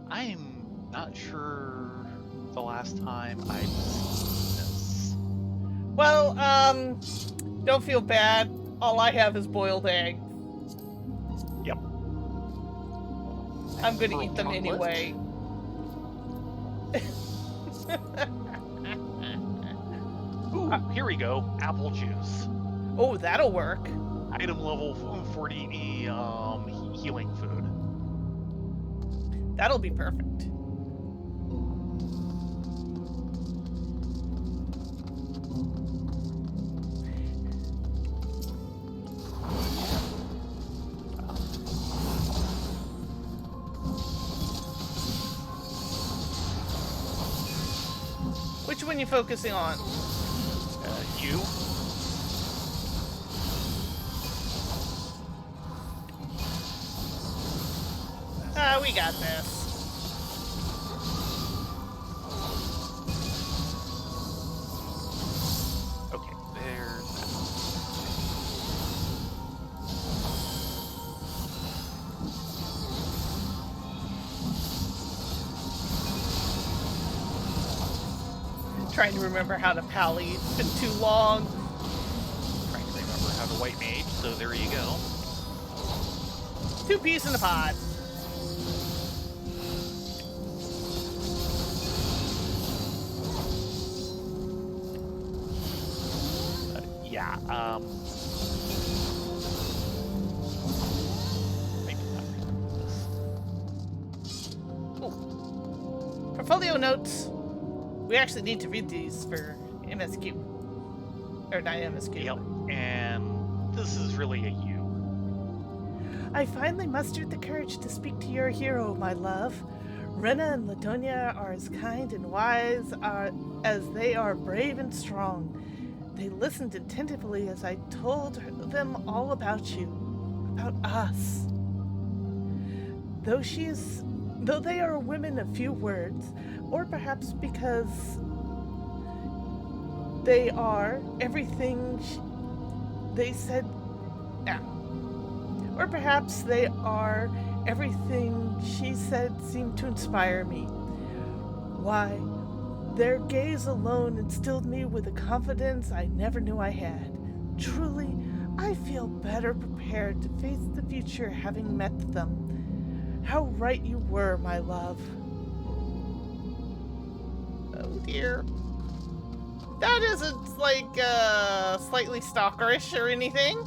S1: I'm not sure the last time I've seen this.
S2: Well, don't feel bad. All I have is boiled eggs.
S1: Yep.
S2: I'm gonna eat them anyway.
S1: Ooh, here we go. Apple juice.
S2: Oh, that'll work.
S1: Item level 40 healing food.
S2: That'll be perfect. Which one are you focusing on?
S1: You?
S2: We got this.
S1: Okay, there's that.
S2: trying to remember how to pally. It's been too long.
S1: Trying to remember how to white mage, so there you go.
S2: 2 peas in a pod.
S1: Yeah, I do not remember this.
S2: Portfolio notes. We actually need to read these for MSQ. Or not MSQ.
S1: Yep, and this is really a you.
S2: I finally mustered the courage to speak to your hero, my love. Rena and Ladonia are as kind and wise as they are brave and strong. They listened attentively as I told them all about you, about us. Though they are women of few words, or perhaps because they are everything they said. Or perhaps they are everything she said seemed to inspire me. Why, their gaze alone instilled me with a confidence I never knew I had. Truly, I feel better prepared to face the future having met them. How right you were, my love. Oh dear. That isn't like slightly stalkerish or anything.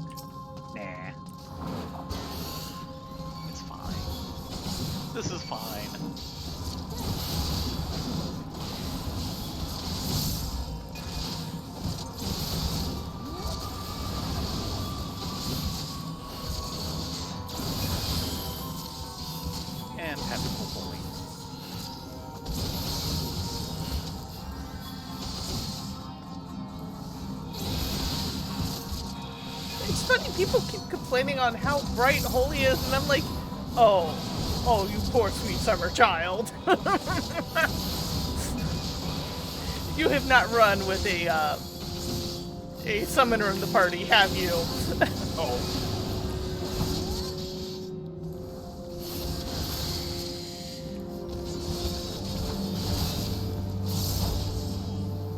S1: Nah. It's fine. This is fine. And tactical bully.
S2: It's funny, people keep complaining on how bright Holy is, and I'm like, oh, you poor sweet summer child. You have not run with a summoner in the party, have you?
S1: Oh.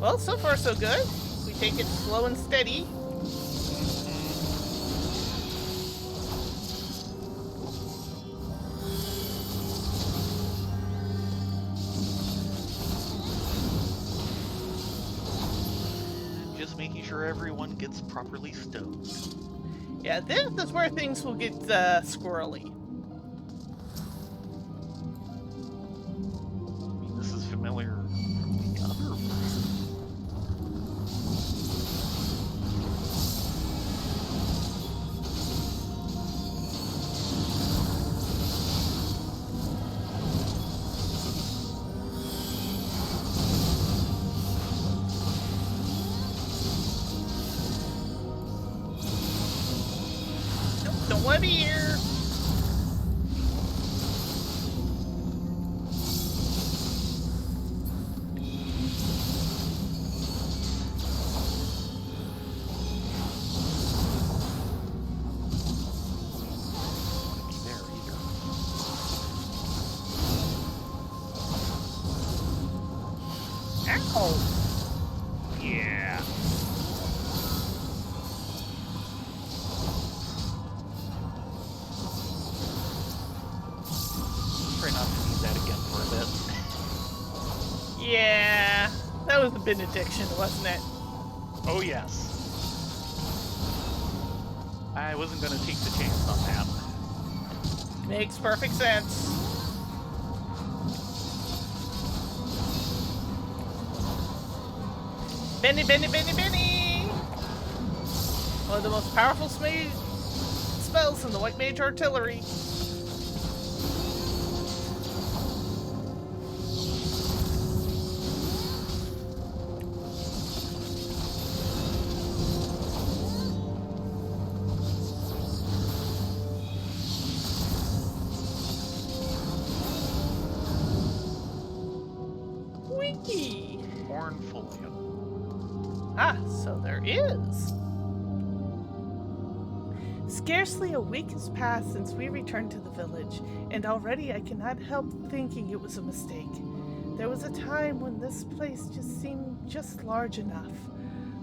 S2: Well, so far so good. We take it slow and steady.
S1: Just making sure everyone gets properly stowed.
S2: Yeah, this is where things will get squirrely.
S1: I mean, this is familiar from the other version.
S2: Don't want to be here.
S1: Be there either.
S2: Ow.
S1: Yeah. Try not to need that again for a bit.
S2: Yeah, that was the benediction, wasn't it?
S1: Oh yes. I wasn't gonna take the chance on that.
S2: Makes perfect sense. Benny, Benny, Benny, Benny! One of the most powerful spells in the White Mage Artillery. Wiki!
S1: Hornfolio.
S2: Ah, so there is. Scarcely a week has passed since we returned to the village, and already I cannot help thinking it was a mistake. There was a time when this place just seemed just large enough.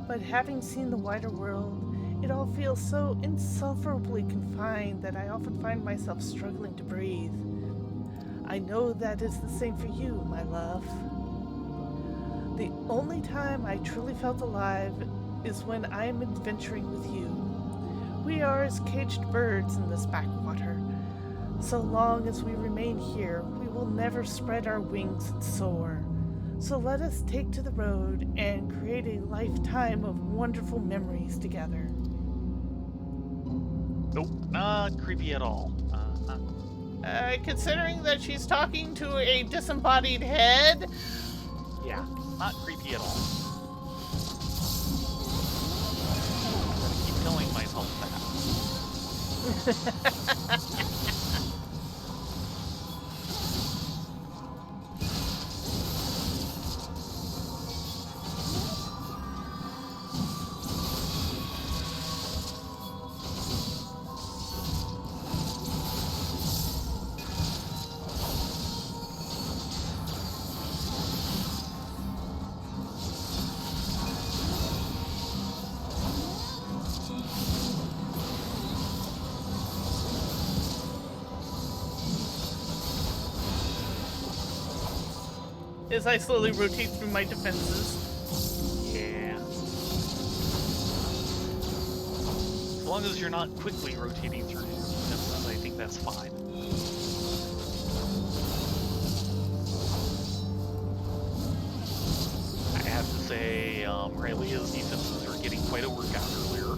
S2: But having seen the wider world, it all feels so insufferably confined that I often find myself struggling to breathe. I know that is the same for you, my love. The only time I truly felt alive is when I am adventuring with you. We are as caged birds in this backwater. So long as we remain here, we will never spread our wings and soar. So let us take to the road and create a lifetime of wonderful memories together.
S1: Nope, not creepy at all.
S2: Considering that she's talking to a disembodied head?
S1: Yeah, not creepy at all. I keep telling myself that.
S2: As I slowly rotate through my defenses.
S1: Yeah. As long as you're not quickly rotating through defenses, I think that's fine. I have to say, Rayleigh's defenses were getting quite a workout earlier.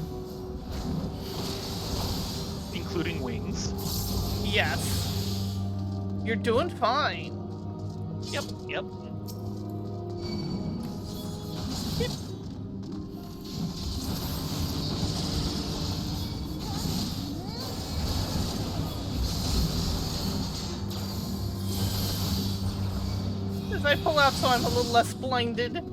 S1: Including wings.
S2: Yes. You're doing fine.
S1: Yep.
S2: As I pull out so I'm a little less blinded.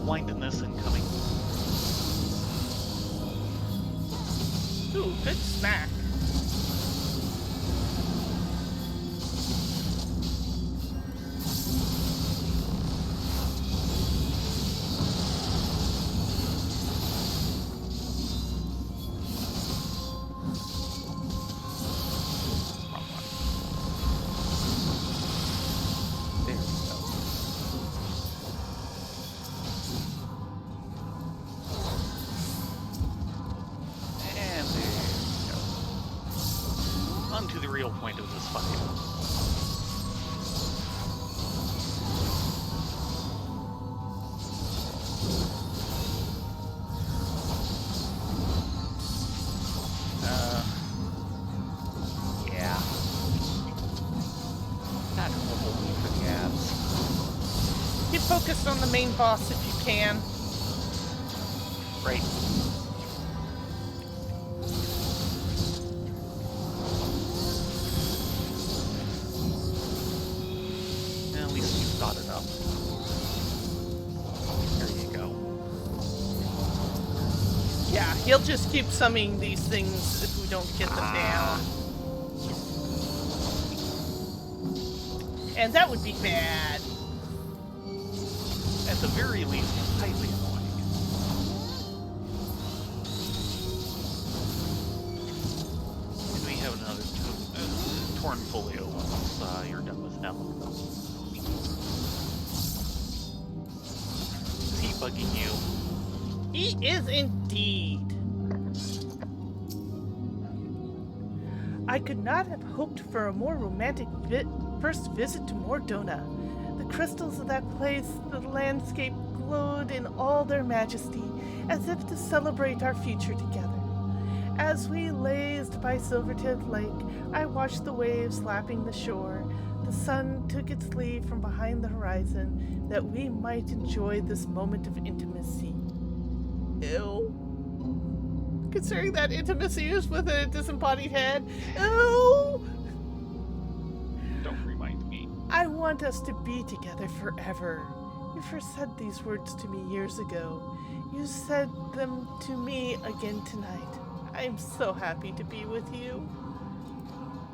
S1: Blindness incoming.
S2: Ooh, good smack.
S1: To the real point of this fight. Yeah. Not only for the abs.
S2: Get focused on the main boss if you can.
S1: Right. It up. There you go.
S2: Yeah, he'll just keep summoning these things if we don't get them down. And that would be bad.
S1: At the very least, highly annoying. And we have another torn folio once you're done with Nell. Bugging you.
S2: He is indeed. I could not have hoped for a more romantic first visit to Mordona. The crystals of that place, the landscape glowed in all their majesty, as if to celebrate our future together. As we lazed by Silvertip Lake, I watched the waves lapping the shore. The sun took its leave from behind the horizon, that we might enjoy this moment of intimacy. Ew. Considering that intimacy is with a disembodied head. Ew!
S1: Don't remind me.
S2: I want us to be together forever. You first said these words to me years ago. You said them to me again tonight. I'm so happy to be with you.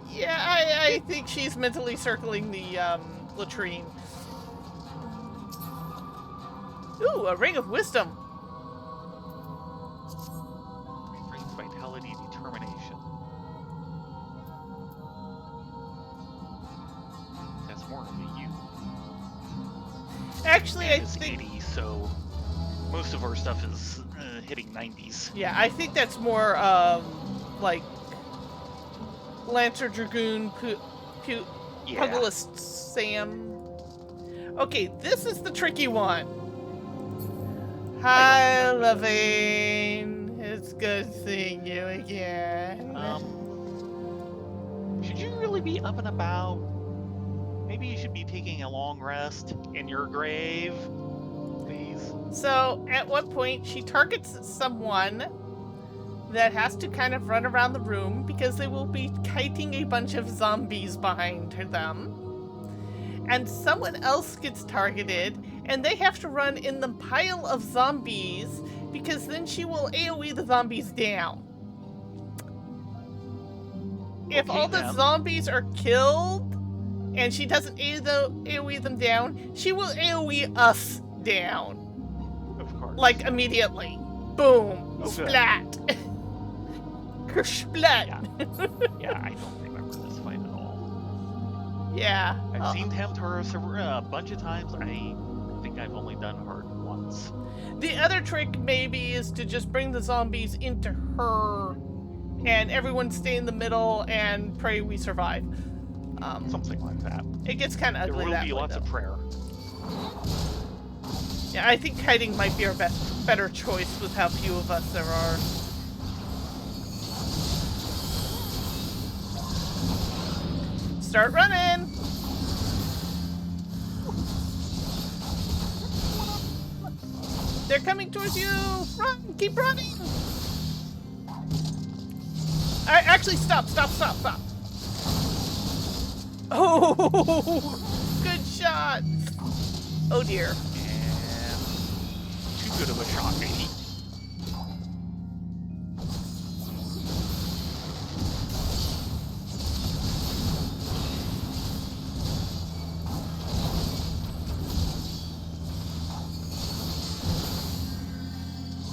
S2: Yeah, I think she's mentally circling the latrine. Ooh, a ring of wisdom.
S1: Strength, vitality, determination. That's more of a you.
S2: Actually, I
S1: It's
S2: think
S1: 80, so most of our stuff is hitting 90s.
S2: yeah, I think that's more like Lancer Dragoon
S1: Yeah.
S2: Pugilist Sam. Okay, this is the tricky one. Hi, Levine. It's good seeing you again.
S1: Should you really be up and about? Maybe you should be taking a long rest in your grave, please.
S2: So, at what point she targets someone that has to kind of run around the room because they will be kiting a bunch of zombies behind them. And someone else gets targeted, and they have to run in the pile of zombies because then she will AoE the zombies down. If
S1: Okay,
S2: all the
S1: then.
S2: zombies are killed and she doesn't AoE them down, she will AoE us down.
S1: Of course.
S2: Like immediately. Boom.
S1: Oh, good.
S2: Splat. Kersplat.
S1: Yeah, I don't remember this fight at all.
S2: Yeah.
S1: I've seen Hamtaro a bunch of times. I think I've only done hard once.
S2: The other trick maybe is to just bring the zombies into her and everyone stay in the middle and pray we survive.
S1: Something like that.
S2: It gets kind of ugly
S1: There will
S2: that
S1: be
S2: way,
S1: lots
S2: though.
S1: of prayer.
S2: Yeah, I think kiting might be our better choice with how few of us there are. Start running! They're coming towards you! Run! Keep running! Actually, stop! Oh! Good shot! Oh dear.
S1: And too good of a shot, maybe.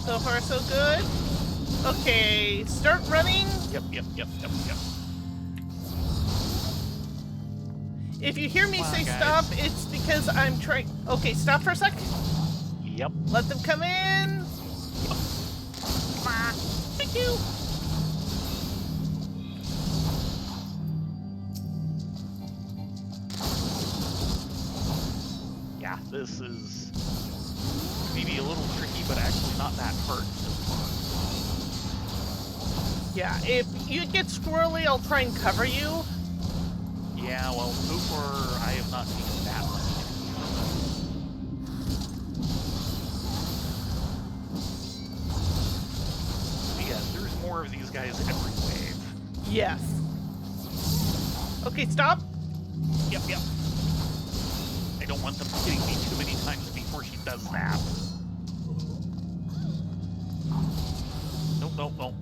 S2: So far, so good. Okay, start running.
S1: Yep.
S2: If you hear me
S1: Come on,
S2: say
S1: guys.
S2: stop, it's because I'm trying. Okay, stop for a sec.
S1: Yep.
S2: Let them come in. Thank you.
S1: Yeah, this is maybe a little tricky, but actually not that hard.
S2: Yeah, if you get squirrely, I'll try and cover you.
S1: Yeah, well, so far I have not taken that much. But yeah, there's more of these guys every wave.
S2: Yes. Okay, stop.
S1: Yep. I don't want them hitting me too many times before she does that. Nope.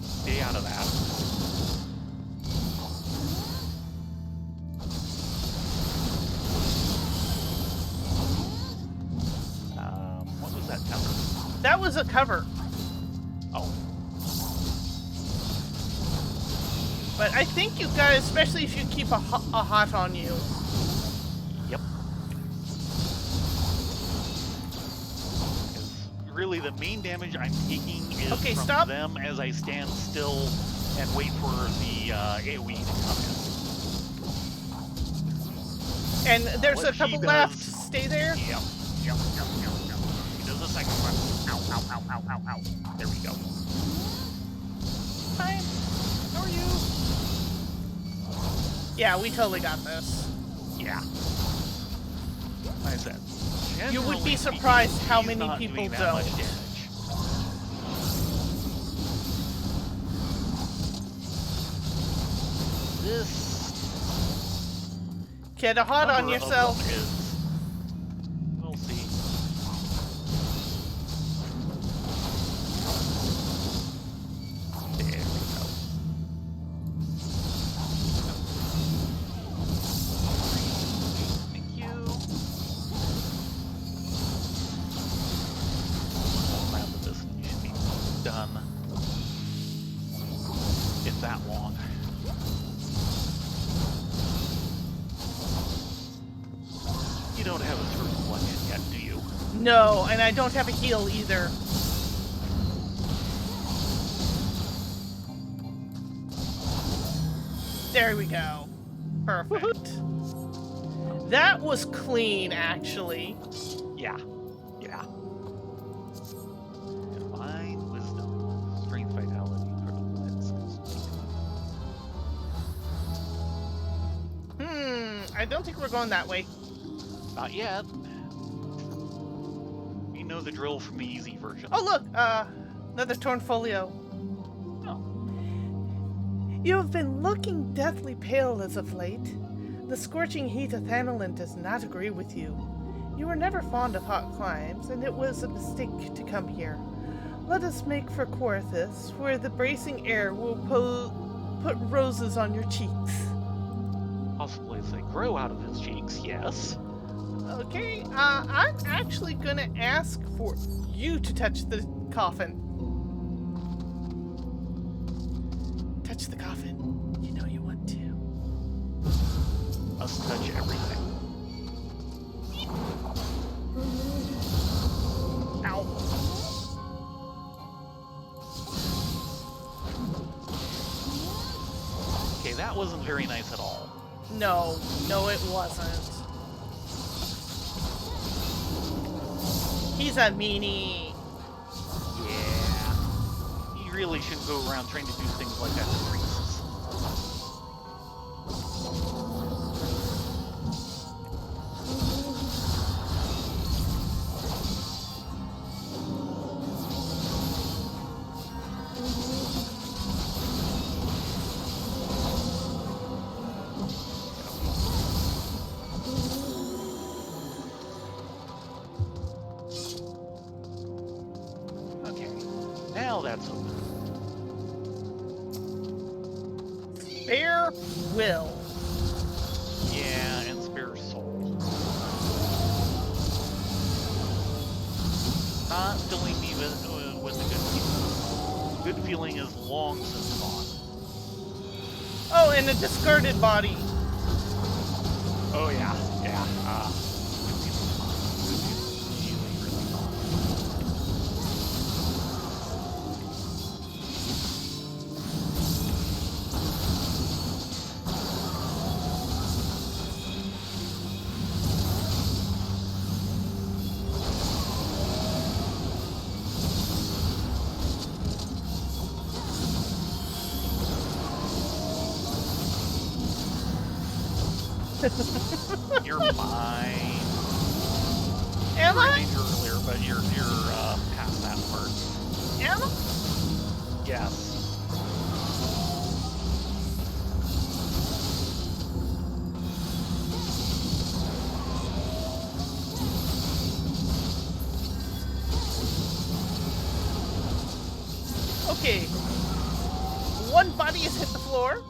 S1: Stay out of that. What was that cover?
S2: That was a cover.
S1: Oh.
S2: But I think you guys, especially if you keep a hot on you.
S1: Yep. Really, the main damage I'm taking is from them as I stand still and wait for the AoE to come in.
S2: And there's
S1: What
S2: a couple
S1: she
S2: left.
S1: does-
S2: Stay there.
S1: Yep. She does the second one. Ow. There we go.
S2: Hi. How are you? Yeah, we totally got this.
S1: Yeah. Like I said,
S2: You would be
S1: generally
S2: surprised
S1: speaking,
S2: how
S1: he's
S2: many
S1: not
S2: people
S1: doing that
S2: don't.
S1: much damage. This
S2: Get a hot on
S1: number of
S2: yourself.
S1: them is, we'll see. that long. You don't have a turtle plug in yet, do you?
S2: No, and I don't have a heal either. There we go. Perfect. That was clean, actually.
S1: Yeah. Yeah. Divine wisdom. Strength, vitality, critical hits.
S2: I don't think we're going that way.
S1: Not yet. We know the drill from the easy version.
S2: Oh, look! Another torn folio.
S1: Oh.
S2: You have been looking deathly pale as of late. The scorching heat of Thanolin does not agree with you. You were never fond of hot climes, and it was a mistake to come here. Let us make for Corythus, where the bracing air will put roses on your cheeks.
S1: Possibly if they grow out of his cheeks, yes.
S2: Okay, I'm actually gonna ask for you to touch the coffin. Touch the coffin. You know you want to.
S1: Must touch everything.
S2: Ow.
S1: Okay, that wasn't very nice at all.
S2: No, it wasn't. He's a meanie.
S1: Yeah. You really shouldn't go around trying to do things like that to priests. Now that's open.
S2: Spare will.
S1: Yeah, and spare soul. Not filling me with a good feeling. Good feeling is long since gone.
S2: Oh, and a discarded body.
S1: Oh yeah, yeah. Good feeling's gone. Good feeling's really, really gone. You're fine.
S2: Am
S1: You were in
S2: I?
S1: danger earlier, but you're past that part.
S2: Am I?
S1: Yes.
S2: Okay. One body has hit the floor.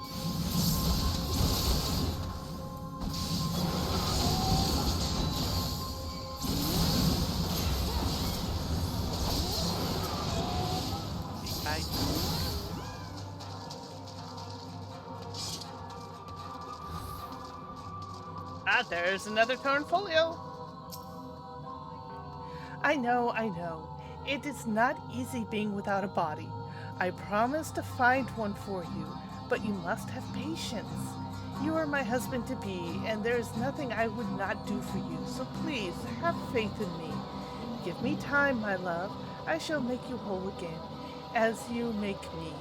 S2: There's another torn folio. I know. It is not easy being without a body. I promise to find one for you, but you must have patience. You are my husband-to-be, and there is nothing I would not do for you, so please, have faith in me. Give me time, my love. I shall make you whole again, as you make me.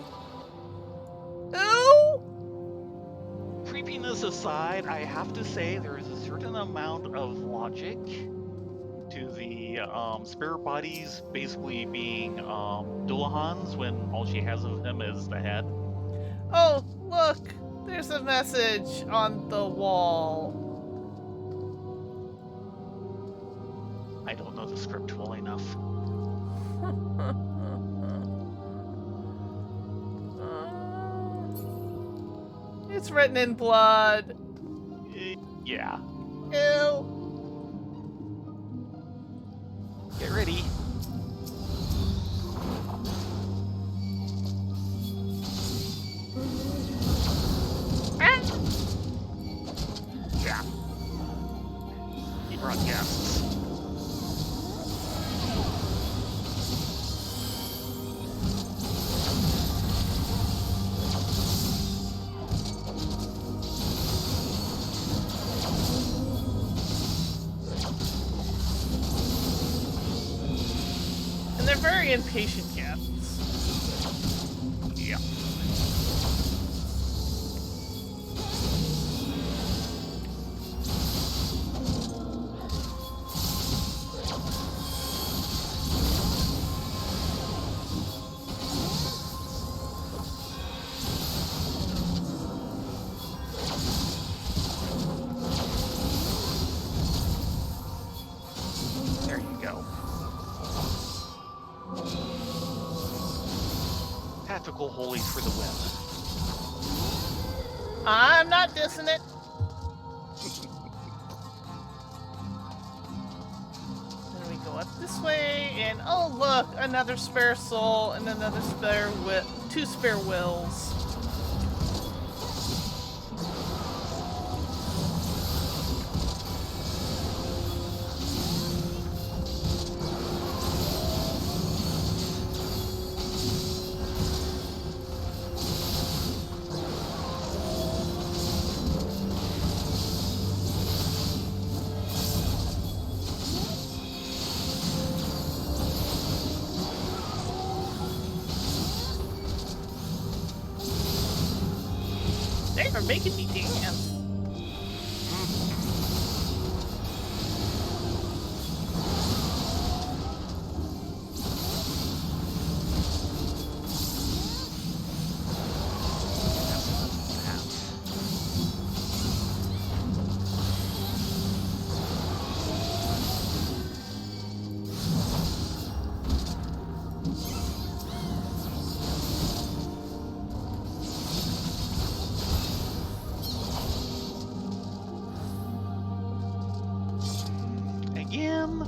S2: Oh!
S1: Creepiness aside, I have to say there is a certain amount of logic to the spare bodies basically being Dullahans when all she has of him is the head.
S2: Oh, look! There's a message on the wall.
S1: I don't know the script well enough.
S2: It's written in blood.
S1: Yeah.
S2: Ew.
S1: Get ready.
S2: and patient guests.
S1: Yeah. There you go. Tactical holies for the win.
S2: I'm not dissing it. Then we go up this way, and oh look, another spare soul and another spare two spare wills. They are making me dance.
S1: Again.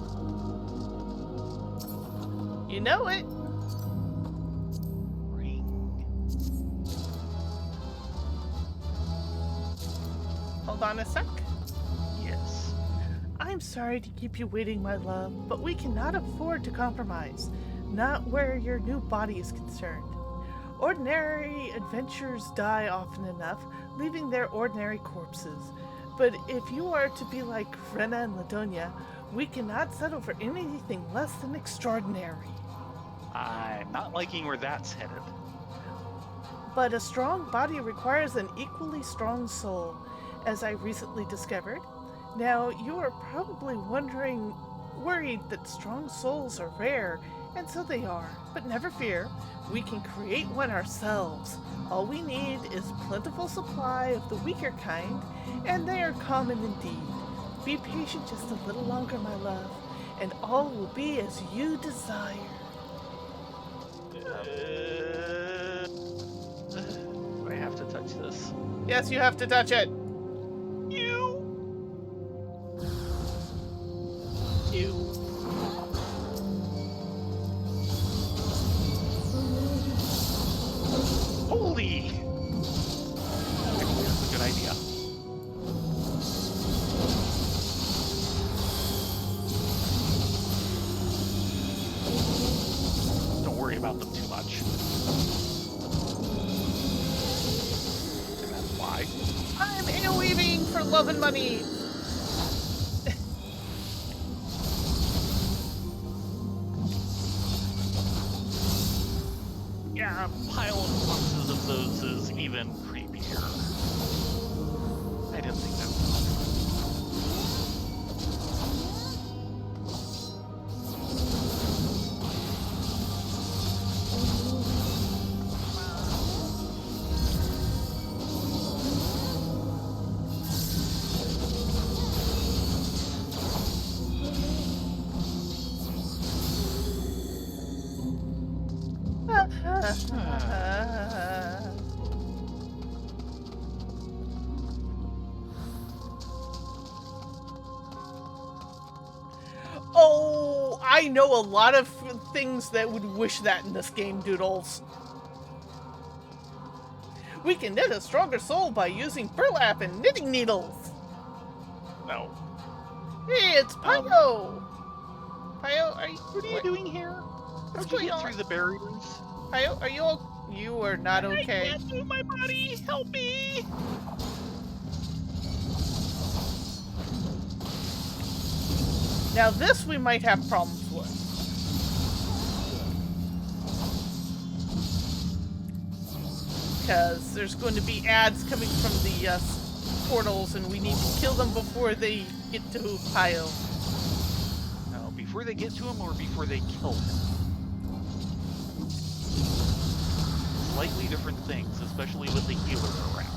S2: You know it.
S1: Ring.
S2: Hold on a sec.
S1: Yes.
S2: I'm sorry to keep you waiting, my love, but we cannot afford to compromise. Not where your new body is concerned. Ordinary adventurers die often enough, leaving their ordinary corpses. But if you are to be like Rena and Ladonia, we cannot settle for anything less than extraordinary.
S1: I'm not liking where that's headed.
S2: But a strong body requires an equally strong soul, as I recently discovered. Now, you are probably worried that strong souls are rare, and so they are. But never fear, we can create one ourselves. All we need is plentiful supply of the weaker kind, and they are common indeed. Be patient just a little longer, my love, and all will be as you desire.
S1: Do I have to touch this?
S2: Yes, you have to touch it.
S1: You. Holy! Actually, that's a good idea. Don't worry about them too much. And that's why.
S2: I'm AoEing for love and money.
S1: Yeah, a pile of boxes of those is even creepier. I didn't think that was
S2: Oh, I know a lot of things that would wish that in this game, Doodles. We can knit a stronger soul by using burlap and knitting needles.
S1: no.
S2: Hey, it's Pio! Pio,
S1: What are you doing here?
S2: What's
S1: How'd you
S2: going
S1: get
S2: on?
S1: through the barriers?
S2: Pio, are you You are not okay.
S1: I can't move my body. Help me!
S2: Now this we might have problems with. because there's going to be ads coming from the portals, and we need to kill them before they get to Pio.
S1: Now, before they get to him or before they kill him? Slightly different things, especially with the healer around.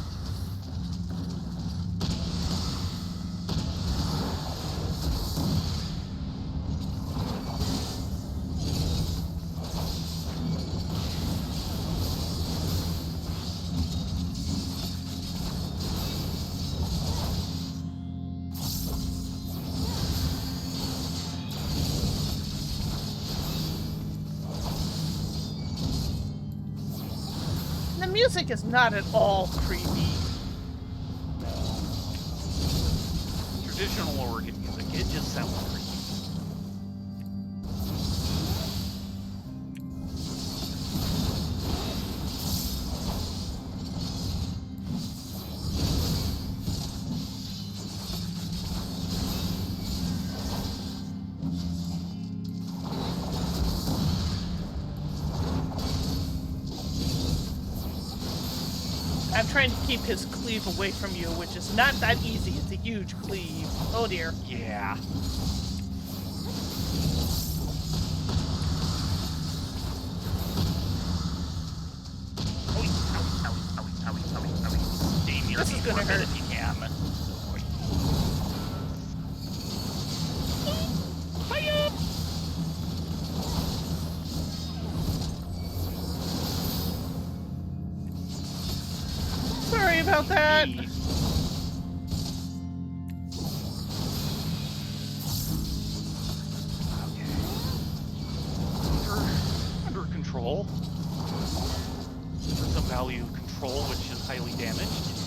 S2: The music is not at all creepy.
S1: Traditional organ music, it just sounds creepy.
S2: I'm trying to keep his cleave away from you, which is not that easy. It's a huge cleave. Oh dear.
S1: Yeah.
S2: This is gonna hurt.
S1: If you can. Fire!
S2: Sorry about that.
S1: Okay. Under control. For some value control, which is highly damaged.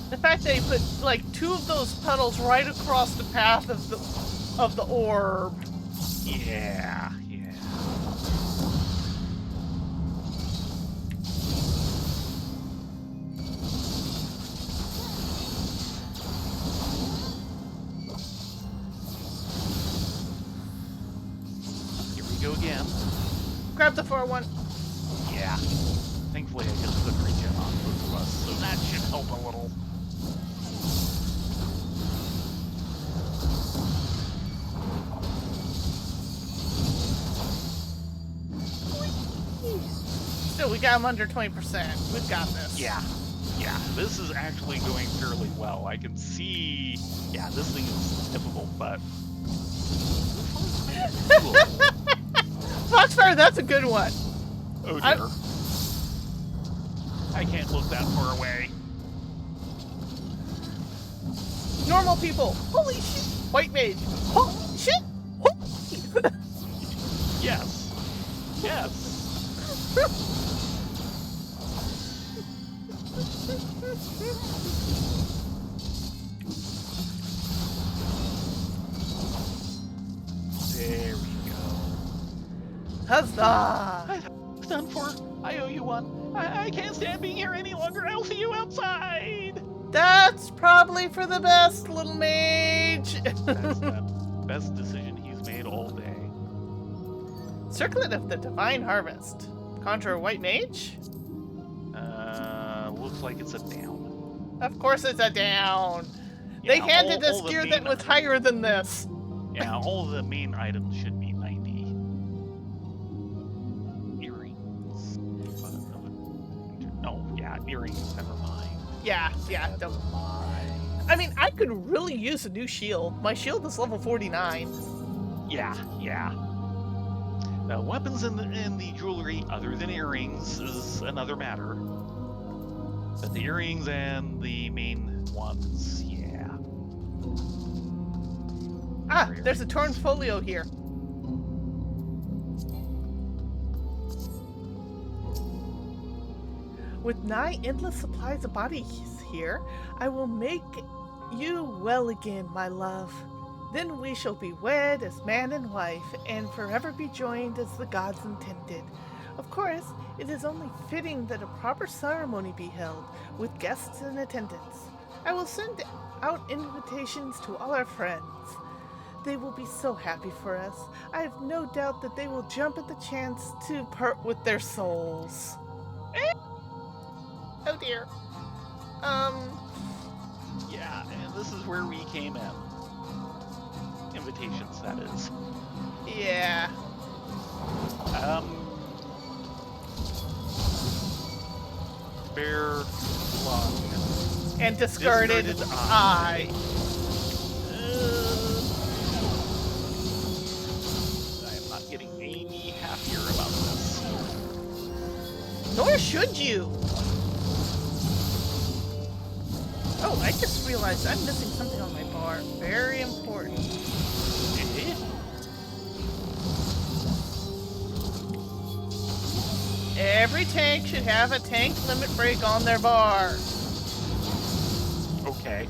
S2: The fact they put like 2 of those puddles right across the path of the orb.
S1: Yeah, yeah. Here we go again.
S2: Grab the 4-1.
S1: Yeah. Thankfully, I just put regen on both of us, so that should help a little.
S2: Still, we got him under 20%. We've got this.
S1: Yeah. Yeah, this is actually going fairly well. I can see... Yeah, this thing is difficult, but...
S2: Foxfire, that's a good one.
S1: Oh dear. I can't look that far away.
S2: Normal people. Holy shit. White mage. Holy shit. Holy.
S1: Yes. Yes. There we go.
S2: Huzzah.
S1: It's done for. I owe you one. I can't stand being here any longer. I'll see you outside.
S2: That's probably for the best, little mage.
S1: That's the best decision he's made all day.
S2: Circlet of the Divine Harvest. Conjure a white mage?
S1: Looks like it's a down.
S2: Of course it's a down.
S1: Yeah,
S2: They handed us
S1: all the
S2: gear that
S1: main
S2: was higher than this.
S1: Yeah, all the main items should be 90. Earrings. No, yeah, earrings, never mind.
S2: Yeah, don't.
S1: Never mind.
S2: I mean, I could really use a new shield. My shield is level 49.
S1: Yeah. The weapons in the jewelry, other than earrings, is another matter. But the earrings and the main ones, yeah.
S2: Ah, there's a torn folio here. With nigh endless supplies of bodies here, I will make you well again, my love. Then we shall be wed as man and wife, and forever be joined as the gods intended. Of course, it is only fitting that a proper ceremony be held, with guests in attendance. I will send out invitations to all our friends. They will be so happy for us. I have no doubt that they will jump at the chance to part with their souls. Oh dear.
S1: Yeah, and this is where we came in. Invitations, that is.
S2: Yeah.
S1: Bare lung.
S2: And discarded eye.
S1: I am not getting any happier about this.
S2: Nor should you. Oh, I just realized I'm missing something on my bar. Very important. Every tank should have a tank limit break on their bar.
S1: Okay.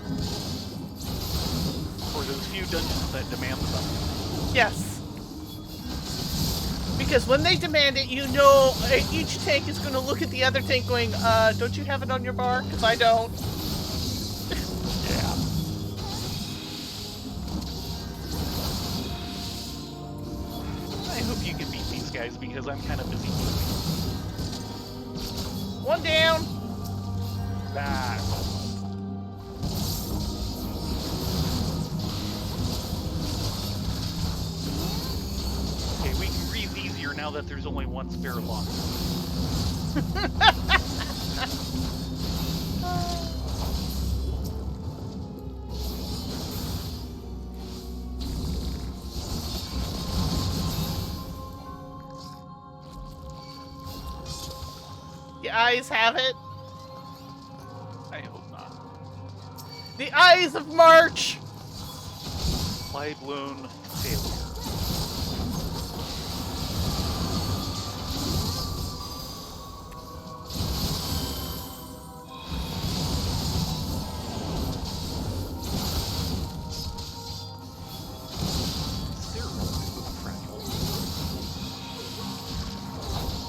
S1: For those few dungeons that demand them.
S2: Yes. Because when they demand it, you know each tank is going to look at the other tank going, don't you have it on your bar? Because I don't.
S1: Yeah. I hope you can beat these guys because I'm kind of busy.
S2: One down.
S1: That. Okay, we can breathe easier now that there's only one spare lung.
S2: The eyes have it.
S1: I hope not.
S2: The eyes of March.
S1: Fly balloon failure.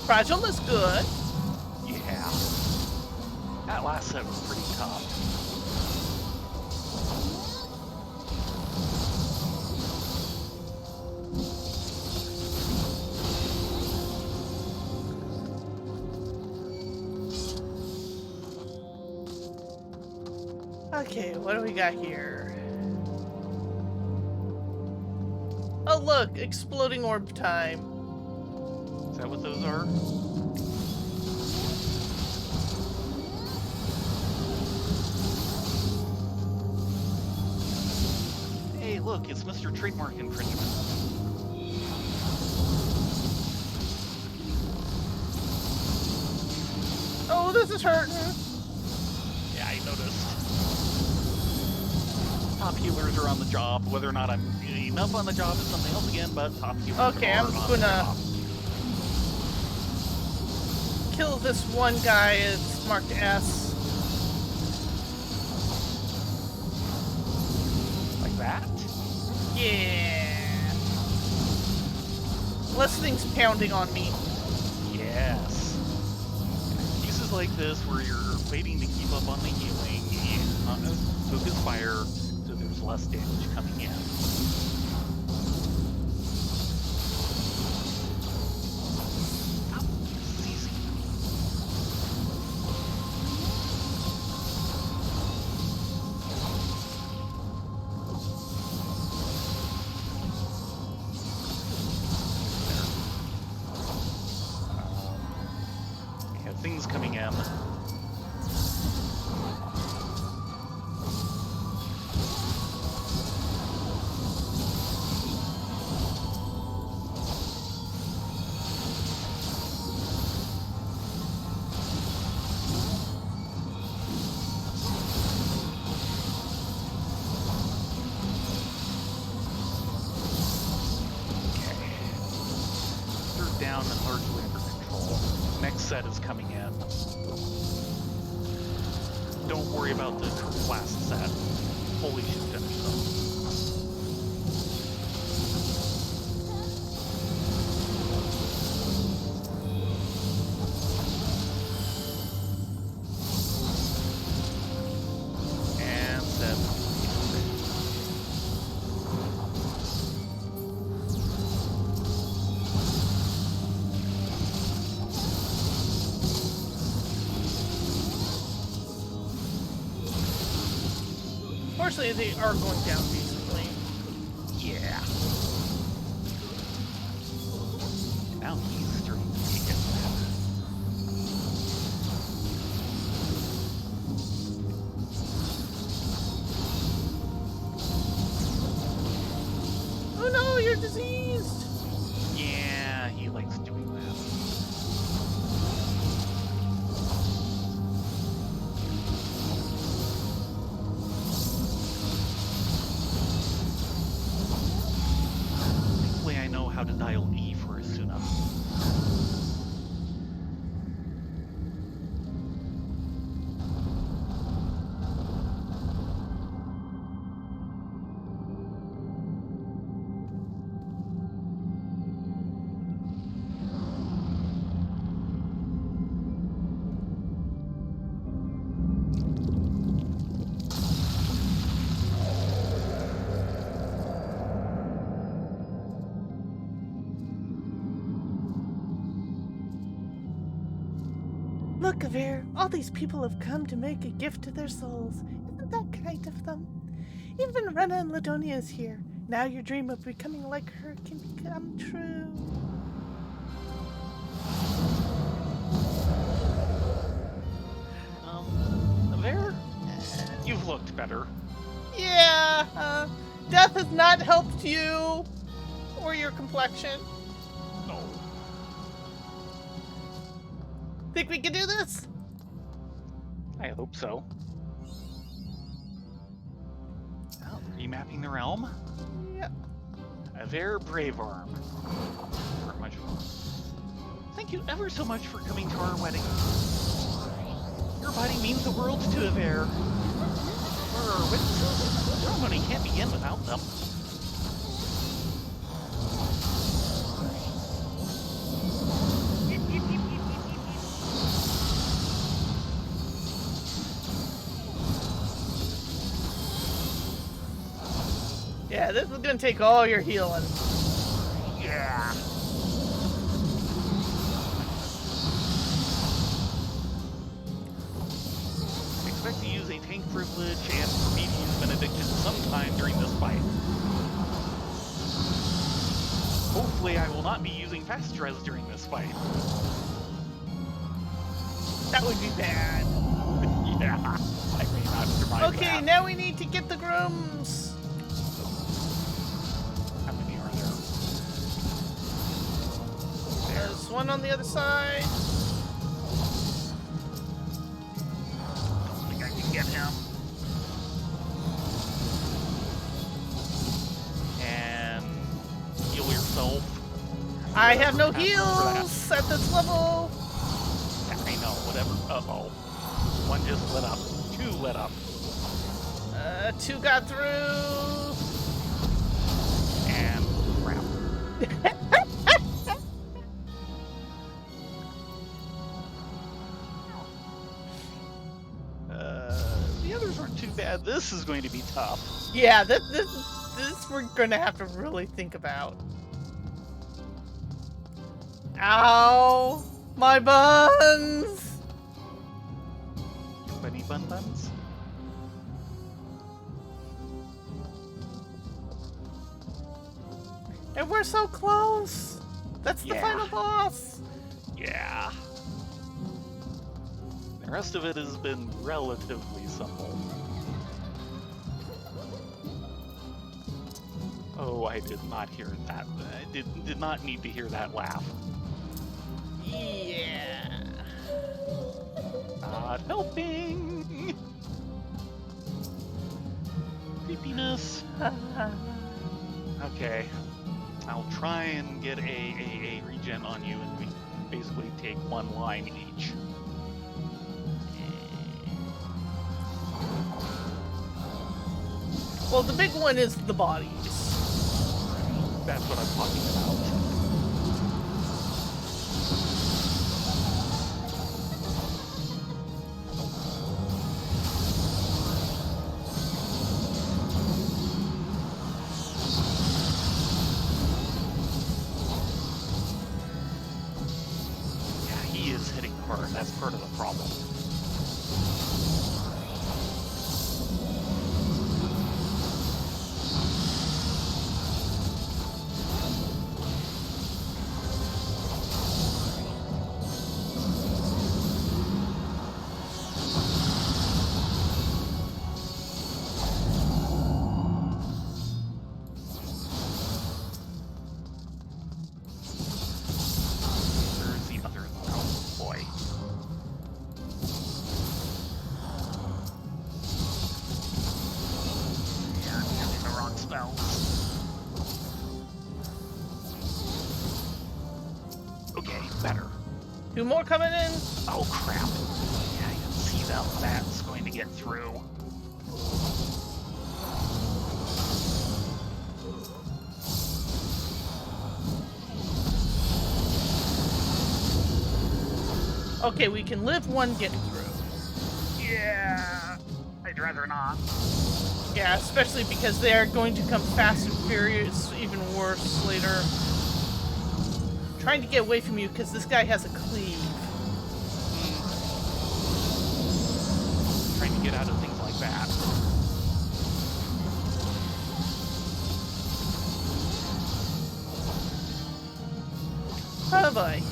S2: Fragile is good.
S1: Yeah. That last set was pretty tough.
S2: Okay, what do we got here? Oh look, exploding orb time.
S1: Is that what those are? Hey, look, it's Mr. Trademark Infringement.
S2: Oh, this is hurting.
S1: Yeah, I noticed. Top healers are on the job. Whether or not I'm doing enough on the job is something else again, but top healers
S2: Okay,
S1: are
S2: I'm
S1: on the
S2: gonna
S1: job.
S2: kill this one guy. It's marked S.
S1: Like that?
S2: Yeah. Less things pounding on me.
S1: Yes. Cases like this where you're waiting to keep up on the healing, and focus fire so there's less damage coming in. Oh, this is easy. We have things coming in. Down and largely under control. Next set is coming in. Don't worry about the last set. Holy should finish them.
S2: Fortunately, they are going down decently.
S1: Yeah. Now he's starting to take it.
S2: Oh no, you're diseased!
S1: Yeah, he likes doing that. Thankfully, I know how to dial E for Asuna.
S2: Look, Avir, all these people have come to make a gift to their souls. Isn't that kind of them? Even Rena and Ladonia is here. Now your dream of becoming like her can become true.
S1: There? You've looked better.
S2: Yeah, death has not helped you or your complexion.
S1: No.
S2: Think we can do this?
S1: I hope so. Well, remapping the realm.
S2: Yep.
S1: Aver Bravearm. For much. Thank you ever so much for coming to our wedding. Your body means the world to Aver. For our witnesses, the ceremony can't begin without them.
S2: Yeah, this is gonna take all your healing.
S1: Yeah. Expect to use a tank privilege and for me to use benediction sometime during this fight. Hopefully I will not be using fast res during this fight.
S2: That would be bad.
S1: Yeah, I may not survive
S2: Okay,
S1: that.
S2: now we need to get the grooms.
S1: How many are there?
S2: There's one on the other side.
S1: Don't think I can get him. And heal yourself.
S2: I have no
S1: Whatever happens for that.
S2: heals at this level.
S1: I know, whatever. Uh-oh. One just lit up. Two lit up.
S2: Two got through.
S1: And crap. The others aren't too bad. This is going to be tough.
S2: Yeah, this we're gonna have to really think about. Ow, my buns.
S1: Bunny bun buns?
S2: And we're so close. That's the
S1: Yeah.
S2: final boss.
S1: Yeah. The rest of it has been relatively simple. Oh, I did not hear that. I did not need to hear that laugh.
S2: Yeah.
S1: Not helping. Creepiness. Okay. I'll try and get a regen on you, and we basically take one line each.
S2: Well, the big one is the bodies.
S1: That's what I'm talking about. Yeah, he is hitting hard. That's part of the problem. spells. Okay, better.
S2: 2 more coming in.
S1: Oh crap. Yeah, I can see that's going to get through.
S2: Okay, we can live one getting through.
S1: Yeah, I'd rather not.
S2: Yeah, especially because they are going to come fast and furious, even worse later. Trying to get away from you because this guy has a cleave.
S1: Trying to get out of things like that.
S2: Oh boy.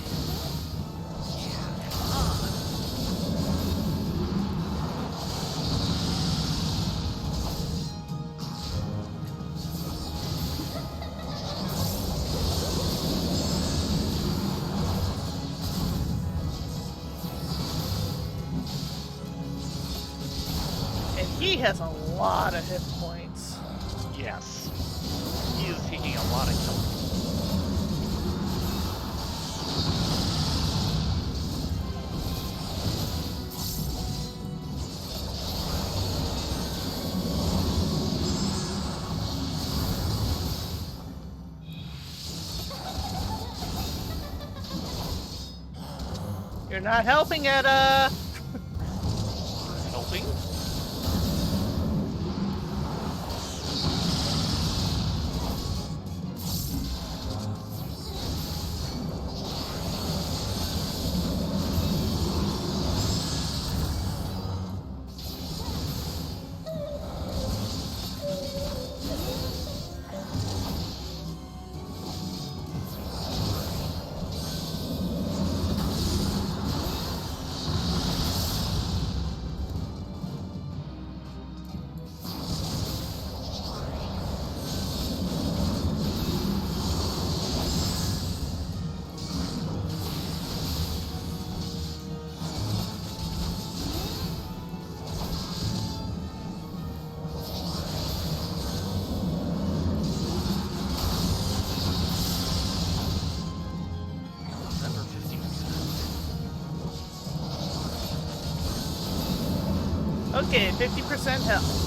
S2: And he has a lot of hit points.
S1: Yes. He is taking a lot of killing.
S2: You're not helping, Etta!
S1: Helping? Under 50%.
S2: Okay, 50% health.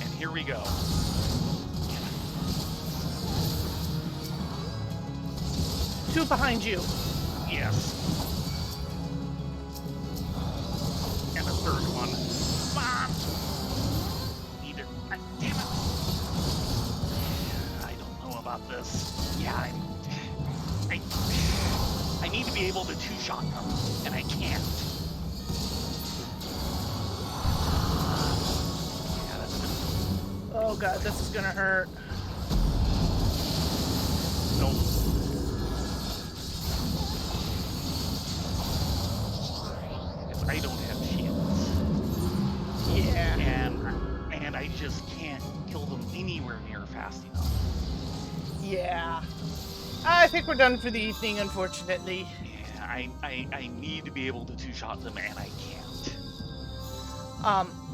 S1: And here we go.
S2: Two behind you.
S1: Yes. And a third one. Come on! Need it. Damn it! I don't know about this. Yeah, I need to be able to two-shot them, and I can't. Yeah, that's good.
S2: Oh god, this is gonna hurt.
S1: Nope. Because I don't have shields.
S2: Yeah.
S1: And I just can't kill them anywhere near fast enough.
S2: Yeah. I think we're done for the evening, unfortunately.
S1: Yeah, I need to be able to two-shot them, and I can't.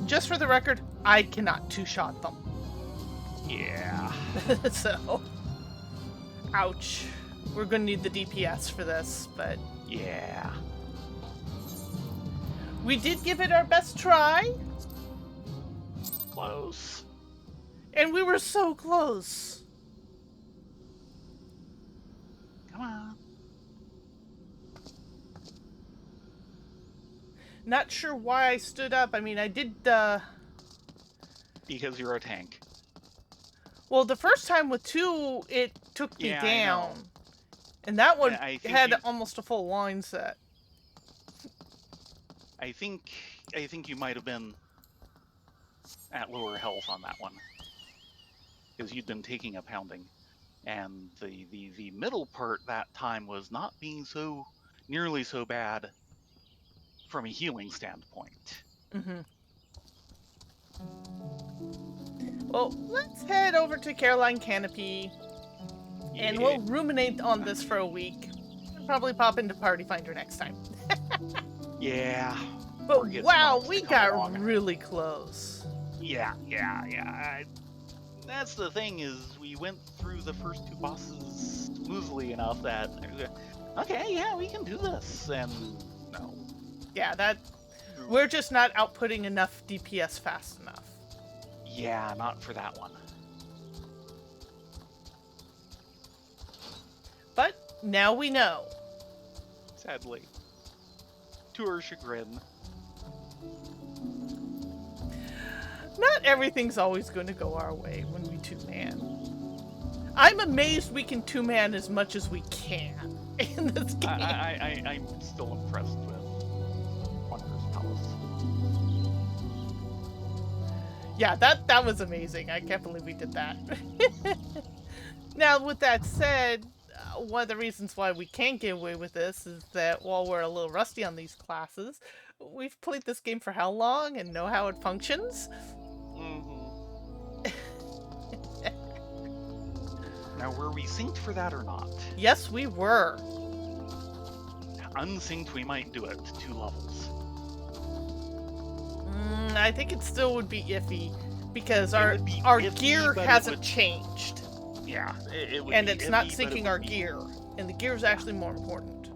S2: Just for the record, I cannot two-shot them.
S1: Yeah.
S2: So, ouch. We're gonna need the DPS for this, but
S1: Yeah.
S2: we did give it our best try,
S1: Close.
S2: and we were so close.
S1: Come on.
S2: Not sure why I stood up. I mean, I did,
S1: Because you're a tank.
S2: well, the first time with 2, it took me
S1: Yeah, I
S2: down.
S1: know.
S2: And that one
S1: I think
S2: had
S1: you-
S2: almost a full line set.
S1: I think you might have been at lower health on that one. Because you'd been taking a pounding. And the middle part that time was not being so nearly so bad from a healing standpoint.
S2: Mm-hmm. Well, let's head over to Caroline Canopy, and we'll ruminate on this for a week. And probably pop into Party Finder next time.
S1: Yeah. or
S2: But
S1: get
S2: wow,
S1: someone else
S2: we
S1: to come
S2: got
S1: along.
S2: really close.
S1: Yeah. That's the thing is we went through the first two bosses smoothly enough that okay, yeah, we can do this. And no,
S2: Yeah, we're just not outputting enough DPS fast enough.
S1: yeah, not for that one.
S2: But now we know.
S1: Sadly, to our chagrin.
S2: Not everything's always going to go our way when we two-man. I'm amazed we can two-man as much as we can in this game.
S1: I'm still impressed with Wanderer's Palace.
S2: Yeah, that was amazing. I can't believe we did that. Now, with that said, one of the reasons why we can't get away with this is that while we're a little rusty on these classes, we've played this game for how long and know how it functions?
S1: Now, were we synced for that or not?
S2: Yes, we were.
S1: Unsynced, we might do it 2 levels.
S2: I think it still would be iffy because
S1: It
S2: our
S1: would be
S2: our
S1: iffy,
S2: gear
S1: but it
S2: hasn't
S1: would-
S2: changed,
S1: Yeah, it would
S2: and
S1: be
S2: it's not
S1: iffy, but it
S2: syncing
S1: would
S2: our
S1: be-
S2: gear, and the gear is actually more important.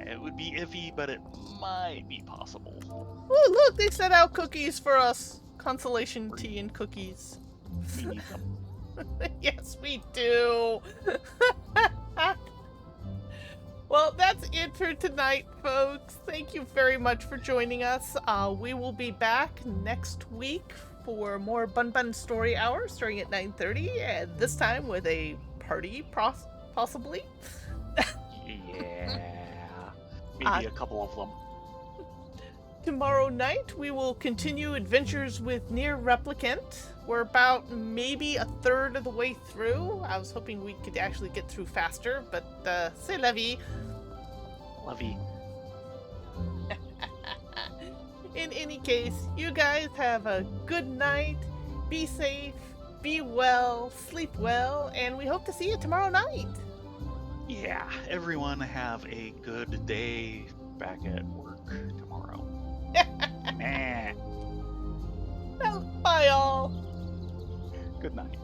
S1: It would be iffy, but it might be possible.
S2: Oh, look, they set out cookies for us. Consolation tea and cookies.
S1: We need them.
S2: Yes, we do. Well, that's it for tonight, folks. Thank you very much for joining us. We will be back next week for more Bun Bun Story Hour starting at 9:30, and this time with a party, possibly.
S1: Yeah. Maybe a couple of them.
S2: Tomorrow night, we will continue adventures with Near Replicant. We're about maybe a third of the way through. I was hoping we could actually get through faster, but c'est la vie.
S1: Lovey.
S2: In any case, you guys have a good night. Be safe, be well, sleep well, and we hope to see you tomorrow night.
S1: Yeah, everyone have a good day back at work tomorrow. Nah.
S2: Well, bye all.
S1: Good night.